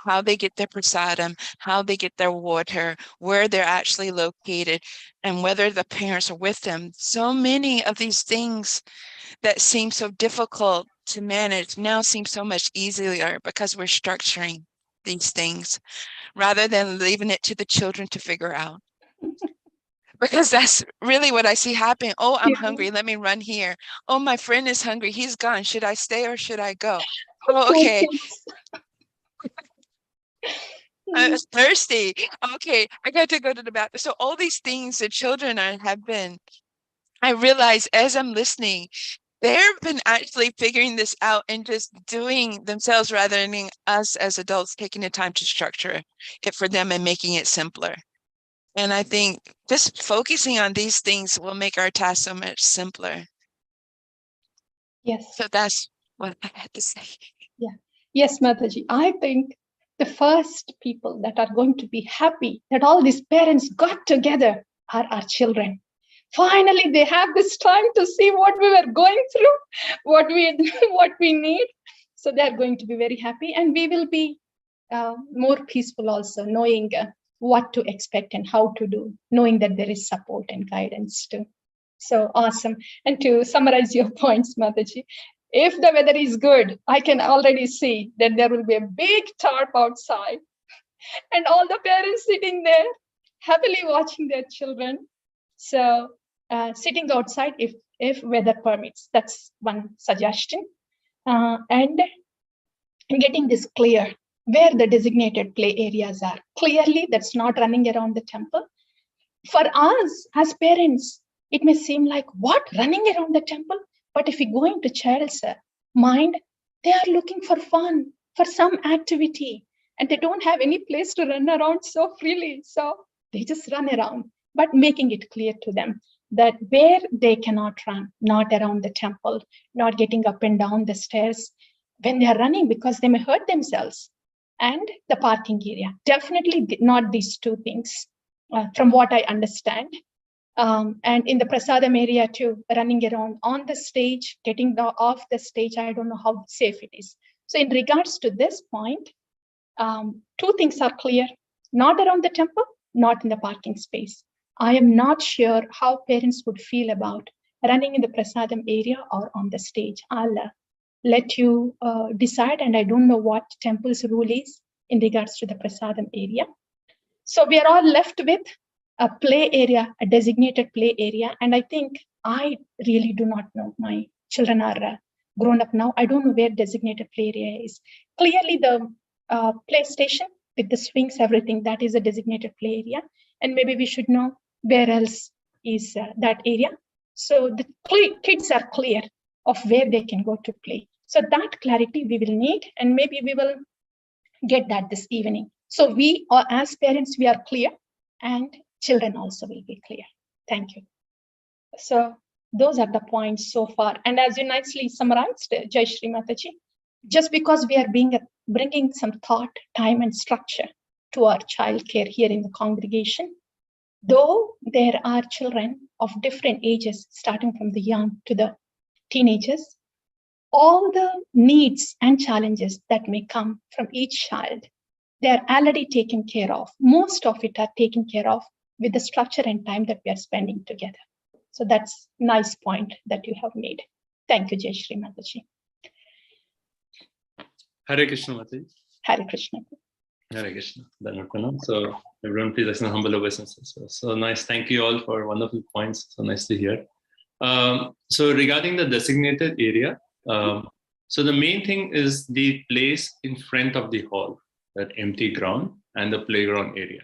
S2: how they get their prasadam, how they get their water, where they're actually located, and whether the parents are with them. So many of these things that seem so difficult to manage now seem so much easier because we're structuring these things rather than leaving it to the children to figure out. Because that's really what I see happening. Oh, I'm hungry. Let me run here. Oh, my friend is hungry. He's gone. Should I stay or should I go? Oh,
S1: Poor
S2: okay.
S1: kids.
S2: I was thirsty. Okay, I got to go to the bathroom. So all these things that children have been, I realize as I'm listening, they've been actually figuring this out and just doing themselves rather than us as adults taking the time to structure it for them and making it simpler. And I think just focusing on these things will make our task so much simpler.
S1: Yes.
S2: So that's what I had to say.
S1: Yeah. Yes, Mataji. I think the first people that are going to be happy that all these parents got together are our children. Finally, they have this time to see what we were going through, what we need. So they're going to be very happy, and we will be more peaceful also, knowing what to expect and how to do, knowing that there is support and guidance too. So awesome. And to summarize your points, Mataji, if the weather is good, I can already see that there will be a big tarp outside and all the parents sitting there happily watching their children. So sitting outside if weather permits, that's one suggestion. And getting this clear, where the designated play areas are. Clearly, that's not running around the temple. For us as parents, it may seem like, what, running around the temple? But if you go into child's mind, they are looking for fun, for some activity, and they don't have any place to run around so freely. So they just run around, but making it clear to them that where they cannot run, not around the temple, not getting up and down the stairs when they are running because they may hurt themselves, and the parking area. Definitely not these two things, from what I understand. And in the prasadam area too, running around on the stage, getting off the stage, I don't know how safe it is. So in regards to this point, two things are clear: not around the temple, not in the parking space. I am not sure how parents would feel about running in the prasadam area or on the stage. I'll let you decide, and I don't know what temple's rule is in regards to the prasadam area. So we are all left with a play area, a designated play area. And I think I really do not know. My children are grown up now. I don't know where designated play area is. Clearly the PlayStation with the swings, everything, that is a designated play area. And maybe we should know where else is that area. So the kids are clear of where they can go to play. So that clarity we will need, and maybe we will get that this evening. So we, as parents, we are clear, and children also will be clear. Thank you. So those are the points so far. And as you nicely summarized, Jai Shri Mataji, just because we are bringing some thought, time, and structure to our childcare here in the congregation, though there are children of different ages, starting from the young to the teenagers, all the needs and challenges that may come from each child, they are already taken care of. Most of it are taken care of with the structure and time that we are spending together. So that's a nice point that you have made. Thank you, Jai Shri Mataji.
S6: Hare Krishna, Mataji.
S1: Hare Krishna.
S6: Hare Krishna. So everyone, please listen humble obeisances. So nice. Thank you all for wonderful points. So nice to hear. So regarding the designated area, so the main thing is the place in front of the hall, that empty ground, and the playground area.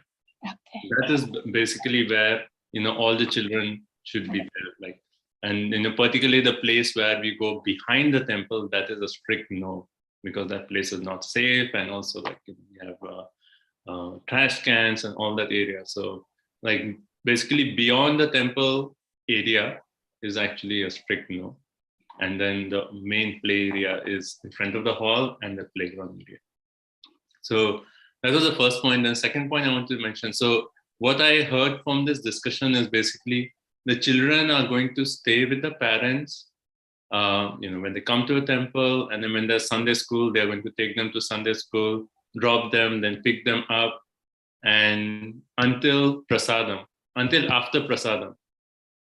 S1: Okay.
S6: That is basically where all the children should be there. Like, and particularly the place where we go behind the temple, that is a strict no, because that place is not safe, and also like we have trash cans and all that area. So like basically beyond the temple area is actually a strict no. And then the main play area is in front of the hall and the playground area. So That was the first point. And second point I want to mention. So what I heard from this discussion is basically the children are going to stay with the parents, when they come to a temple, and then when there's Sunday school, they're going to take them to Sunday school, drop them, then pick them up, and until after prasadam,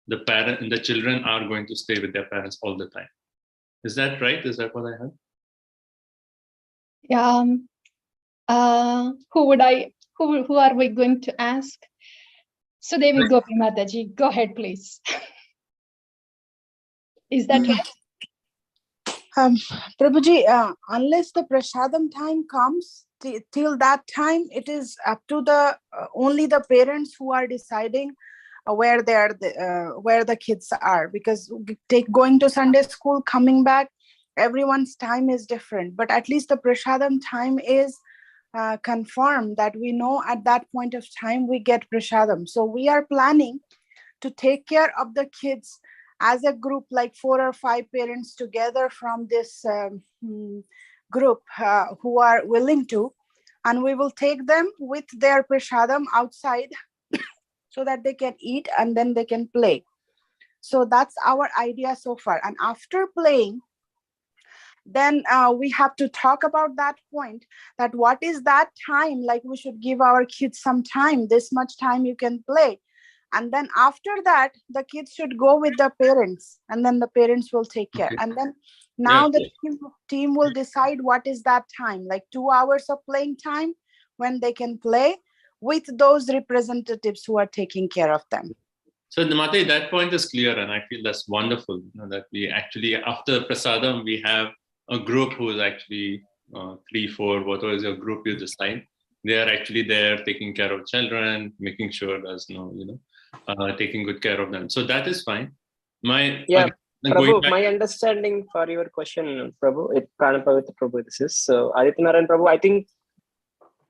S6: the children are going to stay with their parents all the time. Is that right? Is that what I heard?
S1: Yeah. Who are we going to ask? So Devi Gopi Mataji, go ahead, please. Is that right?
S3: Prabhuji, unless the prasadam time comes, till that time, it is up to the only the parents who are deciding where the kids are, because going to Sunday school, coming back, everyone's time is different. But at least the prasadam time is confirmed, that we know at that point of time we get prasadam. So we are planning to take care of the kids as a group, like 4 or 5 parents together from this group who are willing to, and we will take them with their prasadam outside so that they can eat and then they can play. So that's our idea so far. And after playing, then we have to talk about that point, that what is that time, like we should give our kids some time, this much time you can play. And then after that, the kids should go with the parents, and then the parents will take care.
S6: Okay.
S3: And then now
S6: Yeah.
S3: the team will decide what is that time, like 2 hours of playing time when they can play with those representatives who are taking care of them.
S6: So Mate, that point is clear, and I feel that's wonderful, that we actually, after prasadam, we have a group who is actually 3, 4, whatever is your group you decide. They are actually there taking care of children, making sure there's taking good care of them. So that is fine.
S4: Prabhu, my understanding for your question, Prabhu, Pranapavitra Prabhu, this is. So Adityanarayan Prabhu, I think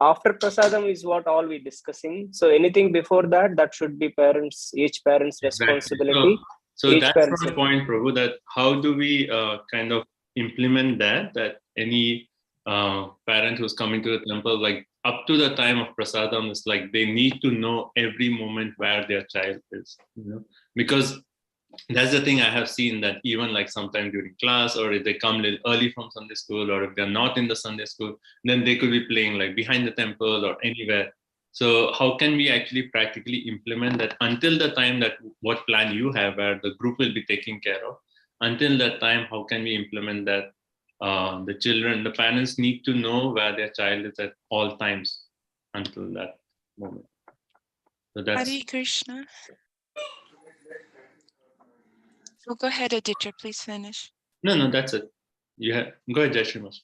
S4: after prasadam is what all we're discussing. So anything before that, that should be each parent's responsibility.
S6: So that's my point, Prabhu, that how do we kind of implement that any parent who's coming to the temple, like up to the time of prasadam, is like they need to know every moment where their child is, because that's the thing I have seen, that even like sometime during class, or if they come a little early from Sunday school, or if they're not in the Sunday school, then they could be playing like behind the temple or anywhere. So how can we actually practically implement that until the time that what plan you have where the group will be taken care of? Until that time, how can we implement that the parents need to know where their child is at all times until that moment? So that's
S2: Hare Krishna. So go ahead, Aditya, please finish.
S6: No, that's it. Go ahead, Jai Shri Mas.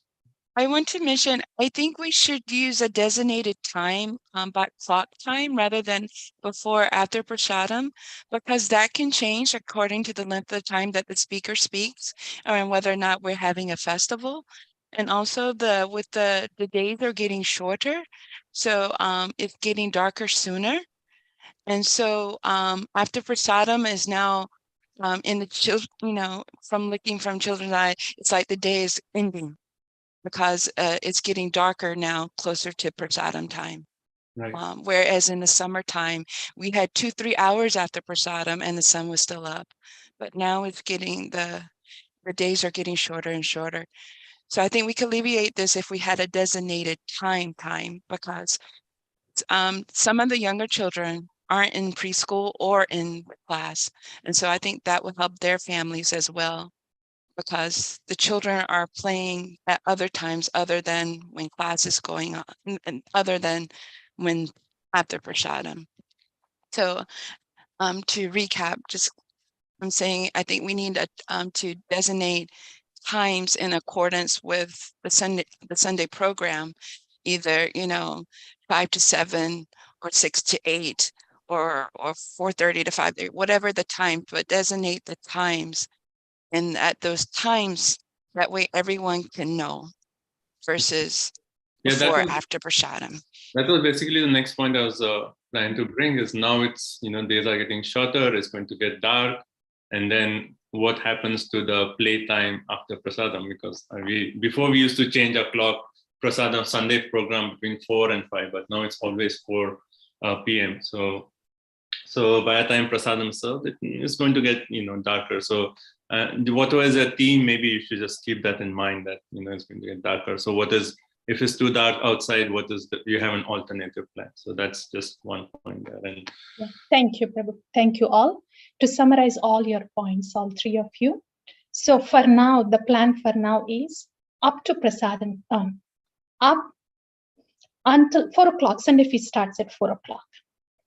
S2: I want to mention, I think we should use a designated time, by clock time, rather than before or after prasadam, because that can change according to the length of time that the speaker speaks, and whether or not we're having a festival. And also the days are getting shorter, so it's getting darker sooner. And so after prasadam is now in the children, from looking from children's eye, it's like the day is ending, because it's getting darker now, closer to prasadam time.
S6: Right.
S2: Whereas in the summertime, we had 2-3 hours after prasadam and the sun was still up. But now it's getting, the days are getting shorter and shorter. So I think we could alleviate this if we had a designated time, because some of the younger children aren't in preschool or in class. And so I think that will help their families as well, because the children are playing at other times other than when class is going on, and other than when after prasadam. So to recap, I'm saying I think we need to designate times in accordance with the Sunday program, either 5 to 7 or 6 to 8 or 4:30 to 5:30, whatever the time, but designate the times. And at those times, that way everyone can know, versus before or after prasadam.
S6: That was basically the next point I was planning to bring, is now it's, days are getting shorter, it's going to get dark. And then what happens to the playtime after prasadam? Because before we used to change our clock prasadam Sunday program between 4 and 5, but now it's always 4 p.m. So by the time prasadam is served, it's going to get darker. So whatever is a theme, maybe you should just keep that in mind that it's going to get darker. So if it's too dark outside, you have an alternative plan. So that's just one point there. And
S1: yeah. Thank you, Prabhu. Thank you all. To summarize all your points, all three of you. So for now, the plan for now is up to prasadam, up until 4 o'clock. Sunday feast starts at 4 o'clock.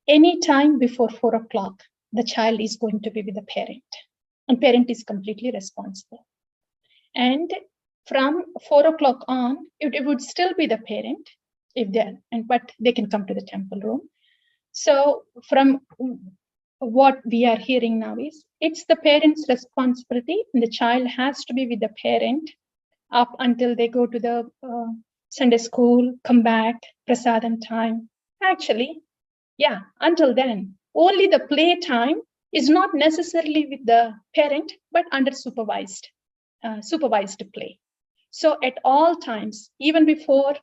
S1: Any time before 4 o'clock, the child is going to be with the parent, and parent is completely responsible. And from 4 o'clock on, it would still be the parent but they can come to the temple room. So from what we are hearing now is it's the parent's responsibility, and the child has to be with the parent up until they go to the Sunday school, come back, prasadam time. Actually, yeah, until then, only the play time is not necessarily with the parent, but under supervised play. So at all times, even before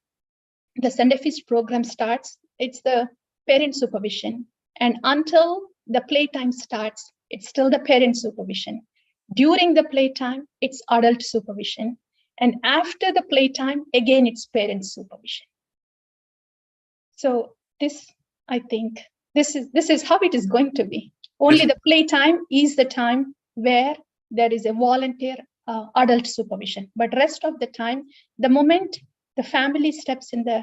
S1: the Sunday feast program starts, it's the parent supervision. And until the playtime starts, it's still the parent supervision. During the playtime, it's adult supervision. And after the playtime, again, it's parent supervision. So this, I think, this is how it is going to be. Only the playtime is the time where there is a volunteer adult supervision. But rest of the time, the moment the family steps in the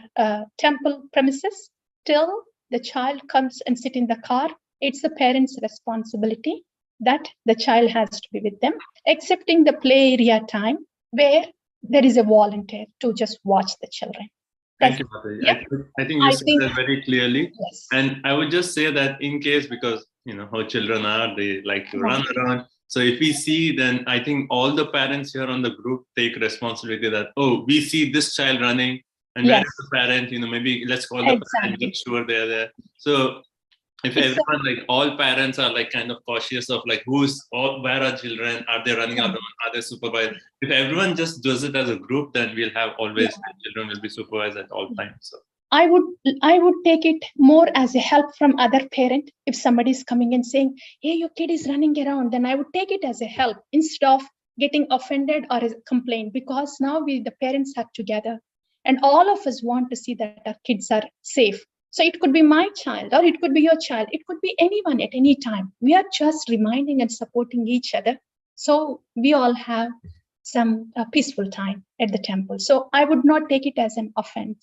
S1: temple premises till the child comes and sit in the car, it's the parent's responsibility that the child has to be with them, excepting the play area time where there is a volunteer to just watch the children.
S6: Thank you, Mataji.
S1: Yeah.
S6: I think you said that very clearly.
S1: Yes.
S6: And I would just say that in case, because how children are, they like to run around. So if we see, then I think all the parents here on the group take responsibility that, we see this child running, and where is the parent? Maybe let's call the parent, make sure they're there. So if everyone, like all parents are like kind of cautious of like where are children? Are they running out? Are they supervised? If everyone just does it as a group, then we'll have always children will be supervised at all times. So
S1: I would take it more as a help from other parent. If somebody is coming and saying, hey, your kid is running around, then I would take it as a help instead of getting offended or a complaint, because now the parents are together and all of us want to see that our kids are safe. So it could be my child or it could be your child. It could be anyone at any time. We are just reminding and supporting each other. So we all have some peaceful time at the temple. So I would not take it as an offense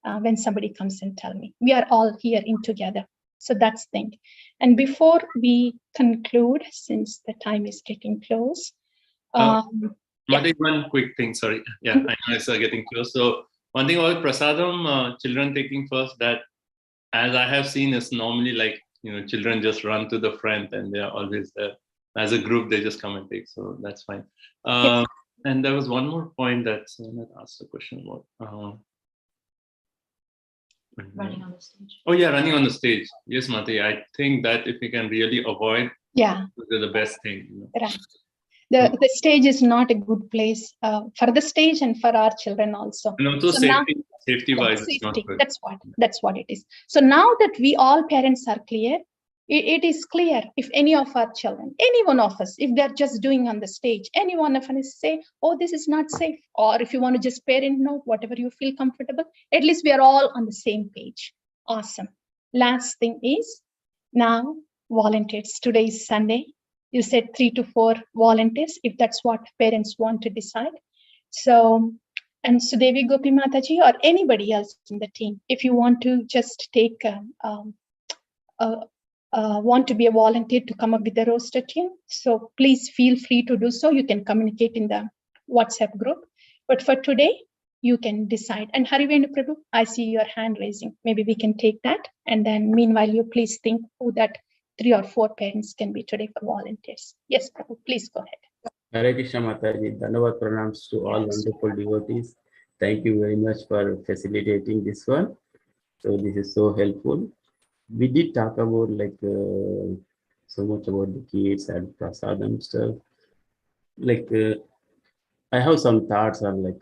S1: when somebody comes and tell me. We are all here in together. So that's the thing. And before we conclude, since the time is getting close.
S6: One quick thing, sorry. Yeah, I know it's getting close. So one thing about prasadam, children taking first, that as I have seen is normally like, children just run to the front and they are always there. As a group, they just come and take. So that's fine. And there was one more point that someone had asked a question about.
S5: Running on the stage.
S6: Oh yeah, running on the stage. Yes, Mati. I think that if we can really avoid, they're the best thing.
S1: Right. The stage is not a good place for the stage and for our children also.
S6: And also safety wise, it's not good.
S1: That's what it is. So now that we all parents are clear, it is clear if any of our children, any one of us, if they're just doing on the stage, any one of us say, oh, this is not safe. Or if you want to just parent note, whatever you feel comfortable, at least we are all on the same page. Awesome. Last thing is now volunteers. Today is Sunday. You said 3 to 4 volunteers, if that's what parents want to decide. So, and Sudevi Gopi Mataji or anybody else in the team, if you want to just take want to be a volunteer to come up with the roster team, so please feel free to do so. You can communicate in the WhatsApp group. But for today, you can decide. And Harivendu Prabhu, I see your hand raising. Maybe we can take that. And then meanwhile, you please think who that 3 or 4 parents can be today for volunteers. Yes, Prabhu, please go ahead.
S7: Hare Krishna Mataji, Dhanavad Pranams to all wonderful devotees. Thank you very much for facilitating this one. So this is so helpful. We did talk about like so much about the kids and prasadam stuff. Like I have some thoughts on like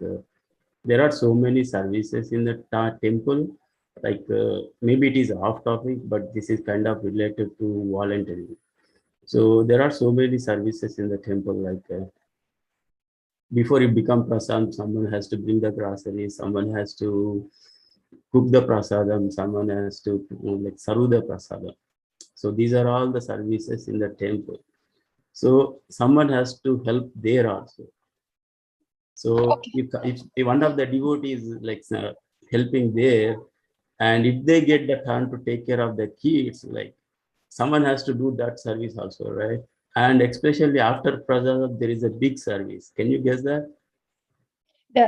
S7: there are so many services in the temple. Like maybe it is off topic, but this is kind of related to volunteering. So there are so many services in the temple. Like before you become prasad, someone has to bring the groceries, someone has to cook the prasadam, someone has to like serve the prasadam. So these are all the services in the temple. So someone has to help there also. So
S1: Okay.
S7: if one of the devotees like helping there, and if they get the time to take care of the kids, like someone has to do that service also, right? And especially after prasadam, there is a big service. Can you guess that?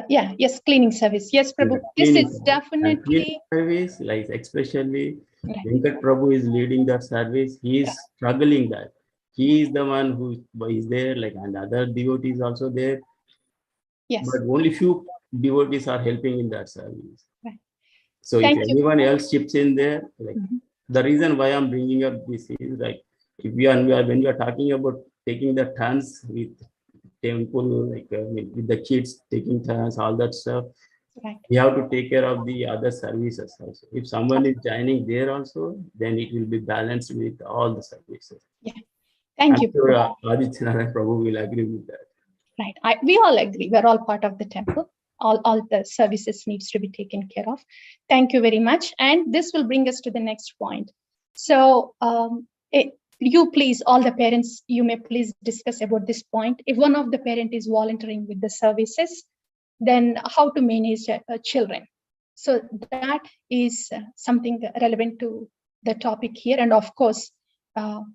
S1: Yes, cleaning service. Yes,
S7: Yeah,
S1: Prabhu. This
S7: cleaning
S1: is
S7: service. And cleaning
S1: definitely
S7: service, like especially
S1: right.
S7: Venkat Prabhu is leading that service. He is struggling that. He is the one who is there, like, and other devotees also there.
S1: Yes.
S7: But only few devotees are helping in that service.
S1: Right.
S7: So if
S1: Thank you.
S7: anyone else chips in there, like the reason why I'm bringing up this is like if when we are talking about taking the turns with temple, like with the kids taking turns, all that stuff,
S1: Right.
S7: we have to take care of the other services also. If someone is joining there also, then it will be balanced with all the services.
S1: Yeah. Thank
S7: I'm
S1: you.
S7: sure Aditya Prabhu will agree with that.
S1: Right. We all agree. We're all part of the temple. All the services needs to be taken care of. Thank you very much. And this will bring us to the next point. So you please, all the parents, you may please discuss about this point. If one of the parent is volunteering with the services, then how to manage children. So that is something relevant to the topic here. And of course,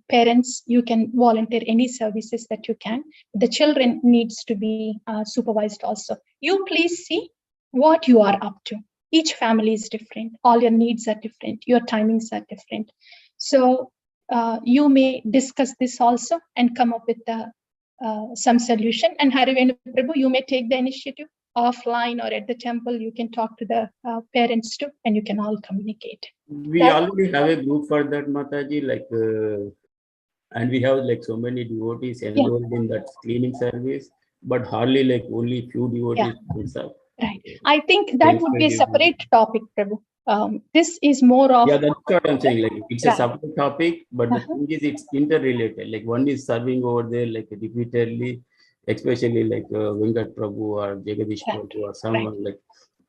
S1: parents, you can volunteer any services that you can. The children needs to be supervised also. You please see what you are up to. Each family is different. All your needs are different. Your timings are different. So you may discuss this also and come up with some solution. And Harivendu Prabhu, you may take the initiative offline or at the temple. You can talk to the parents too, and you can all communicate.
S7: We already have a group for that, Mataji, like, and we have like so many devotees enrolled in that cleaning service, but hardly like only few devotees.
S1: Right. I think that would be a separate topic, Prabhu. This is more of...
S7: Yeah, that's what I'm saying. Like it's a separate topic, but the thing is it's interrelated. Like one is serving over there like repeatedly, especially like Venkat Prabhu or Jagadish Prabhu or someone like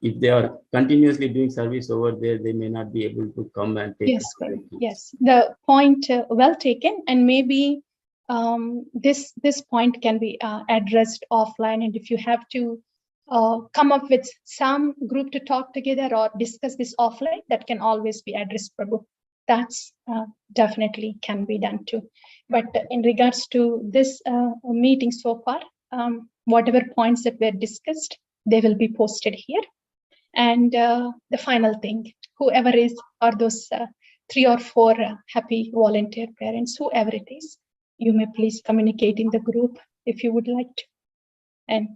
S7: if they are continuously doing service over there, they may not be able to come and take care.
S1: Yes, the point well taken, and maybe this point can be addressed offline. And if you have to come up with some group to talk together or discuss this offline, that can always be addressed, Prabhu. That's definitely can be done too. But in regards to this meeting so far, whatever points that were discussed, they will be posted here. And the final thing, whoever is, or those 3 or 4 happy volunteer parents, whoever it is, you may please communicate in the group if you would like to. And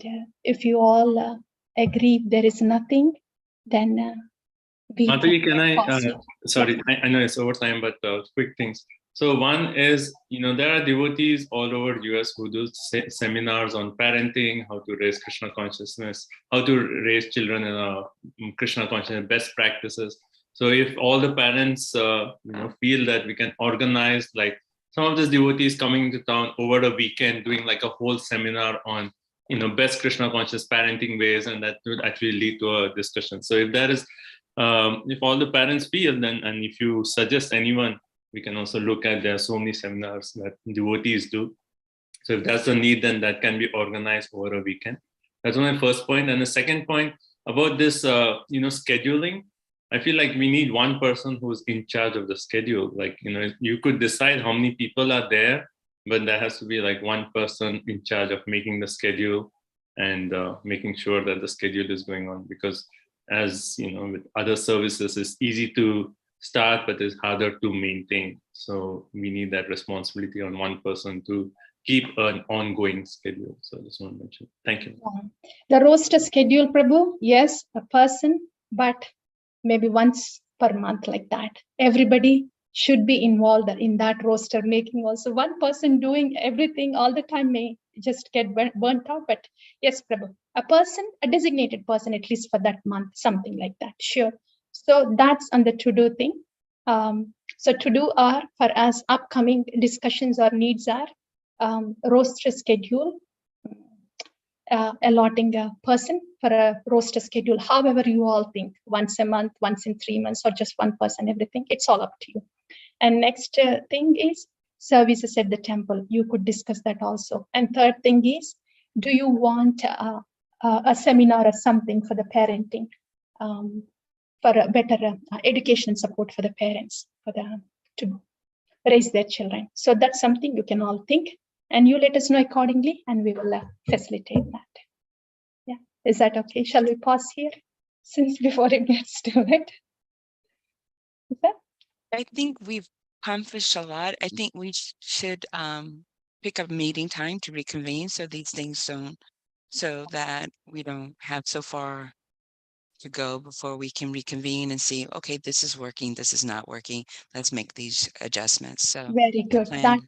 S1: if you all agree there is nothing, then
S6: Mataji, can I, sorry, I know it's over time, but quick things. So one is, there are devotees all over US who do seminars on parenting, how to raise Krishna consciousness, how to raise children in a Krishna consciousness, best practices. So if all the parents, feel that we can organize, like some of these devotees coming to town over the weekend, doing like a whole seminar on, best Krishna conscious parenting ways, and that would actually lead to a discussion. So if there is, if all the parents feel, then, and if you suggest anyone, we can also look at, there are so many seminars that devotees do. So if that's a need, then that can be organized over a weekend. That's my first point. And the second point about this, scheduling, I feel like we need one person who's in charge of the schedule. Like, you could decide how many people are there, but there has to be like one person in charge of making the schedule and making sure that the schedule is going on. Because as with other services, it's easy to start, but it's harder to maintain. So we need that responsibility on one person to keep an ongoing schedule. So I just want to mention. Thank you.
S1: The roster schedule, Prabhu, yes, a person, but maybe once per month like that. Everybody should be involved in that roster making also. One person doing everything all the time may just get burnt out. But yes, Prabhu, a person, a designated person, at least for that month, something like that. Sure. So that's on the to-do thing. So to-do are for us upcoming discussions or needs are roster schedule, allotting a person for a roster schedule, however you all think, once a month, once in 3 months, or just one person, everything. It's all up to you. And next thing is services at the temple. You could discuss that also. And third thing is, do you want a seminar or something for the parenting, for a better education support for the parents, for the to raise their children? So that's something you can all think, and you let us know accordingly, and we will facilitate that. Yeah, is that okay? Shall we pause here, since before it gets to it? Is that?
S2: I think we've accomplished a lot. I think we should pick a meeting time to reconvene so these things don't, so that we don't have so far to go before we can reconvene and see, okay, this is working, this is not working. Let's make these adjustments. So
S1: Very good. That's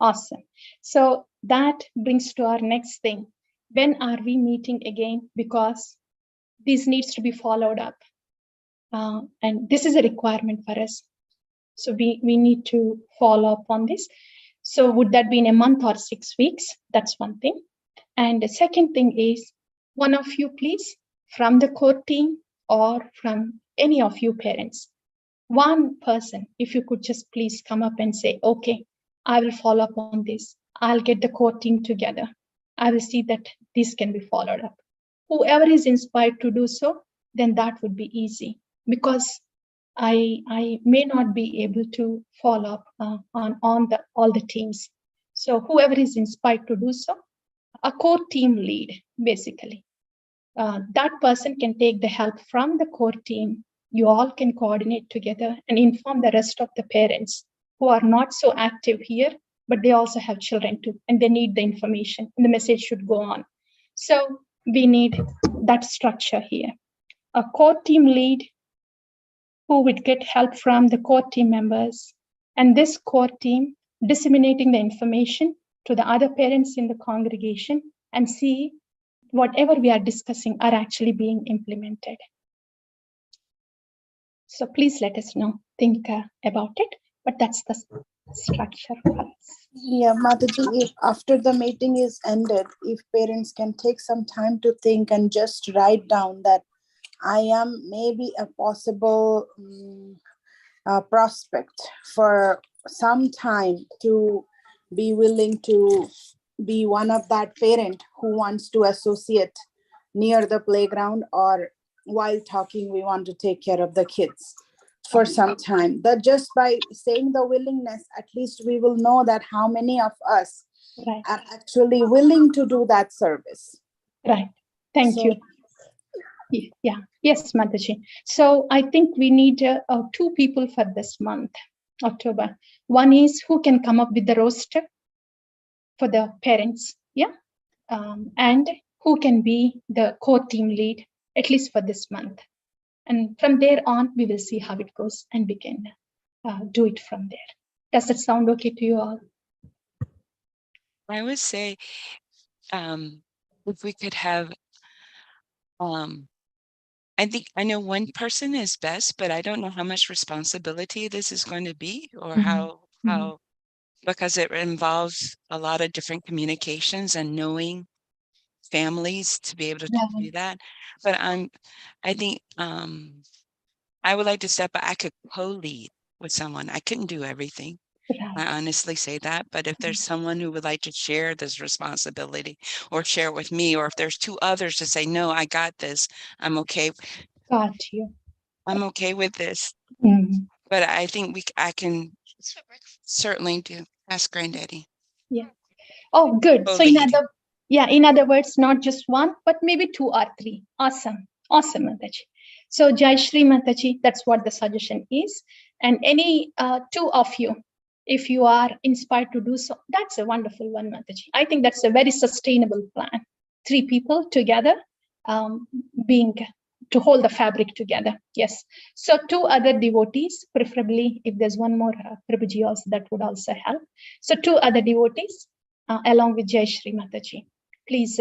S1: awesome. So that brings to our next thing. When are we meeting again? Because this needs to be followed up. And this is a requirement for us. So we need to follow up on this. So would that be in a month or 6 weeks? That's one thing. And the second thing is, one of you, please, from the core team or from any of you parents, one person, if you could just please come up and say, okay, I will follow up on this. I'll get the core team together. I will see that this can be followed up. Whoever is inspired to do so, then that would be easy, because I may not be able to follow up on all the teams. So whoever is inspired to do so, a core team lead, basically. That person can take the help from the core team. You all can coordinate together and inform the rest of the parents who are not so active here, but they also have children too, and they need the information, and the message should go on. So we need that structure here. A core team lead who would get help from the core team members, and this core team disseminating the information to the other parents in the congregation and see whatever we are discussing are actually being implemented. So please let us know, think about it, but that's the structure for us.
S3: Yeah, Mataji, if after the meeting is ended, if parents can take some time to think and just write down that I am maybe a possible prospect for some time to be willing to be one of that parent who wants to associate near the playground, or while talking, we want to take care of the kids for some time. That just by saying the willingness, at least we will know that how many of us are actually willing to do that service.
S1: Right. Thank you. Yeah. Yes, Mataji. So I think we need 2 people for this month, October. One is who can come up with the roster for the parents, yeah, and who can be the core team lead, at least for this month. And from there on, we will see how it goes, and we can do it from there. Does that sound okay to you all?
S2: I would say, if we could have, I know one person is best, but I don't know how much responsibility this is going to be, or how, because it involves a lot of different communications and knowing families to be able to do that. But I think I would like to step back. I could co-lead with someone. I couldn't do everything. I honestly say that, but if there's someone who would like to share this responsibility or share it with me, or if there's 2 others to say, no, I got this, I'm okay.
S1: Got you.
S2: I'm okay with this. But I think I can certainly do. Ask Granddaddy.
S1: Yeah. Oh, good. So in other words, not just one, but maybe 2 or 3. Awesome. Awesome, Mataji. So Jai Shri Mataji, that's what the suggestion is. And any 2 of you, if you are inspired to do so, that's a wonderful one, Mataji. I think that's a very sustainable plan. 3 people together, being to hold the fabric together. Yes. So 2 other devotees, preferably if there's one more Prabhuji also, that would also help. So 2 other devotees, along with Jai Shri Mataji, please,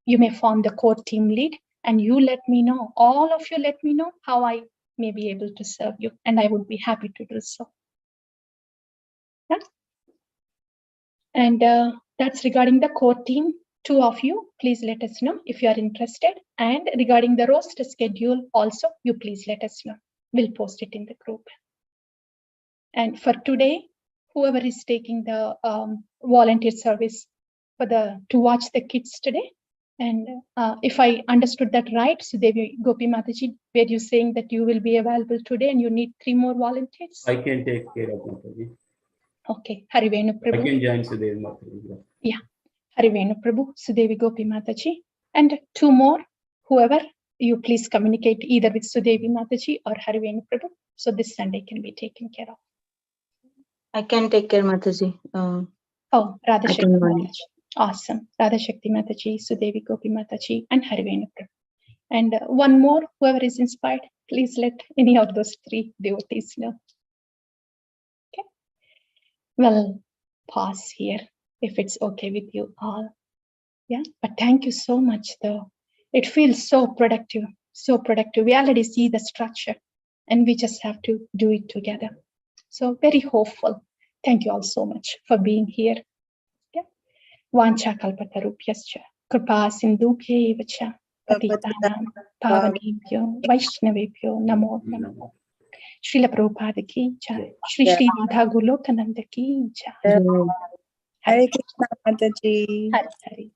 S1: you may form the core team lead, and you let me know, all of you let me know how I may be able to serve you, and I would be happy to do so. Yeah. And that's regarding the core team. 2 of you, please let us know if you are interested. And regarding the roster schedule also, you please let us know. We'll post it in the group. And for today, whoever is taking the volunteer service to watch the kids today, and if I understood that right, Sudevi Gopi Mataji, were you saying that you will be available today and you need 3 more volunteers?
S7: I can take care of Mataji.
S1: Okay, Harivenu Prabhu.
S7: I can join Sudevi Mataji.
S1: Yeah, Harivenu Prabhu, Sudevi Gopi Mataji, and 2 more, whoever, you please communicate either with Sudevi Mataji or Harivenu Prabhu, so this Sunday can be taken care of.
S8: I can take care, Mataji.
S1: Oh, Radha
S8: I
S1: Shakti
S8: can manage.
S1: Mataji. Awesome. Radha Shakti Mataji, Sudevi Gopi Mataji, and Harivenu Prabhu. And 1 more, whoever is inspired, please let any of those 3 devotees know. Okay. Well, pause here if it's okay with you all. Yeah, but thank you so much though. It feels so productive, so productive. We already see the structure and we just have to do it together. So very hopeful. Thank you all so much for being here. Yeah. Vancha kalpatarupyascha kripa sindubhye vacha patitanam pavanebhyo vaishnavebhyo namo namo. Srila Prabhupada ki jai. Shri Shri Radha Golokananda ki jai.
S3: Hare Krishna Mataji.
S1: Hari Hari.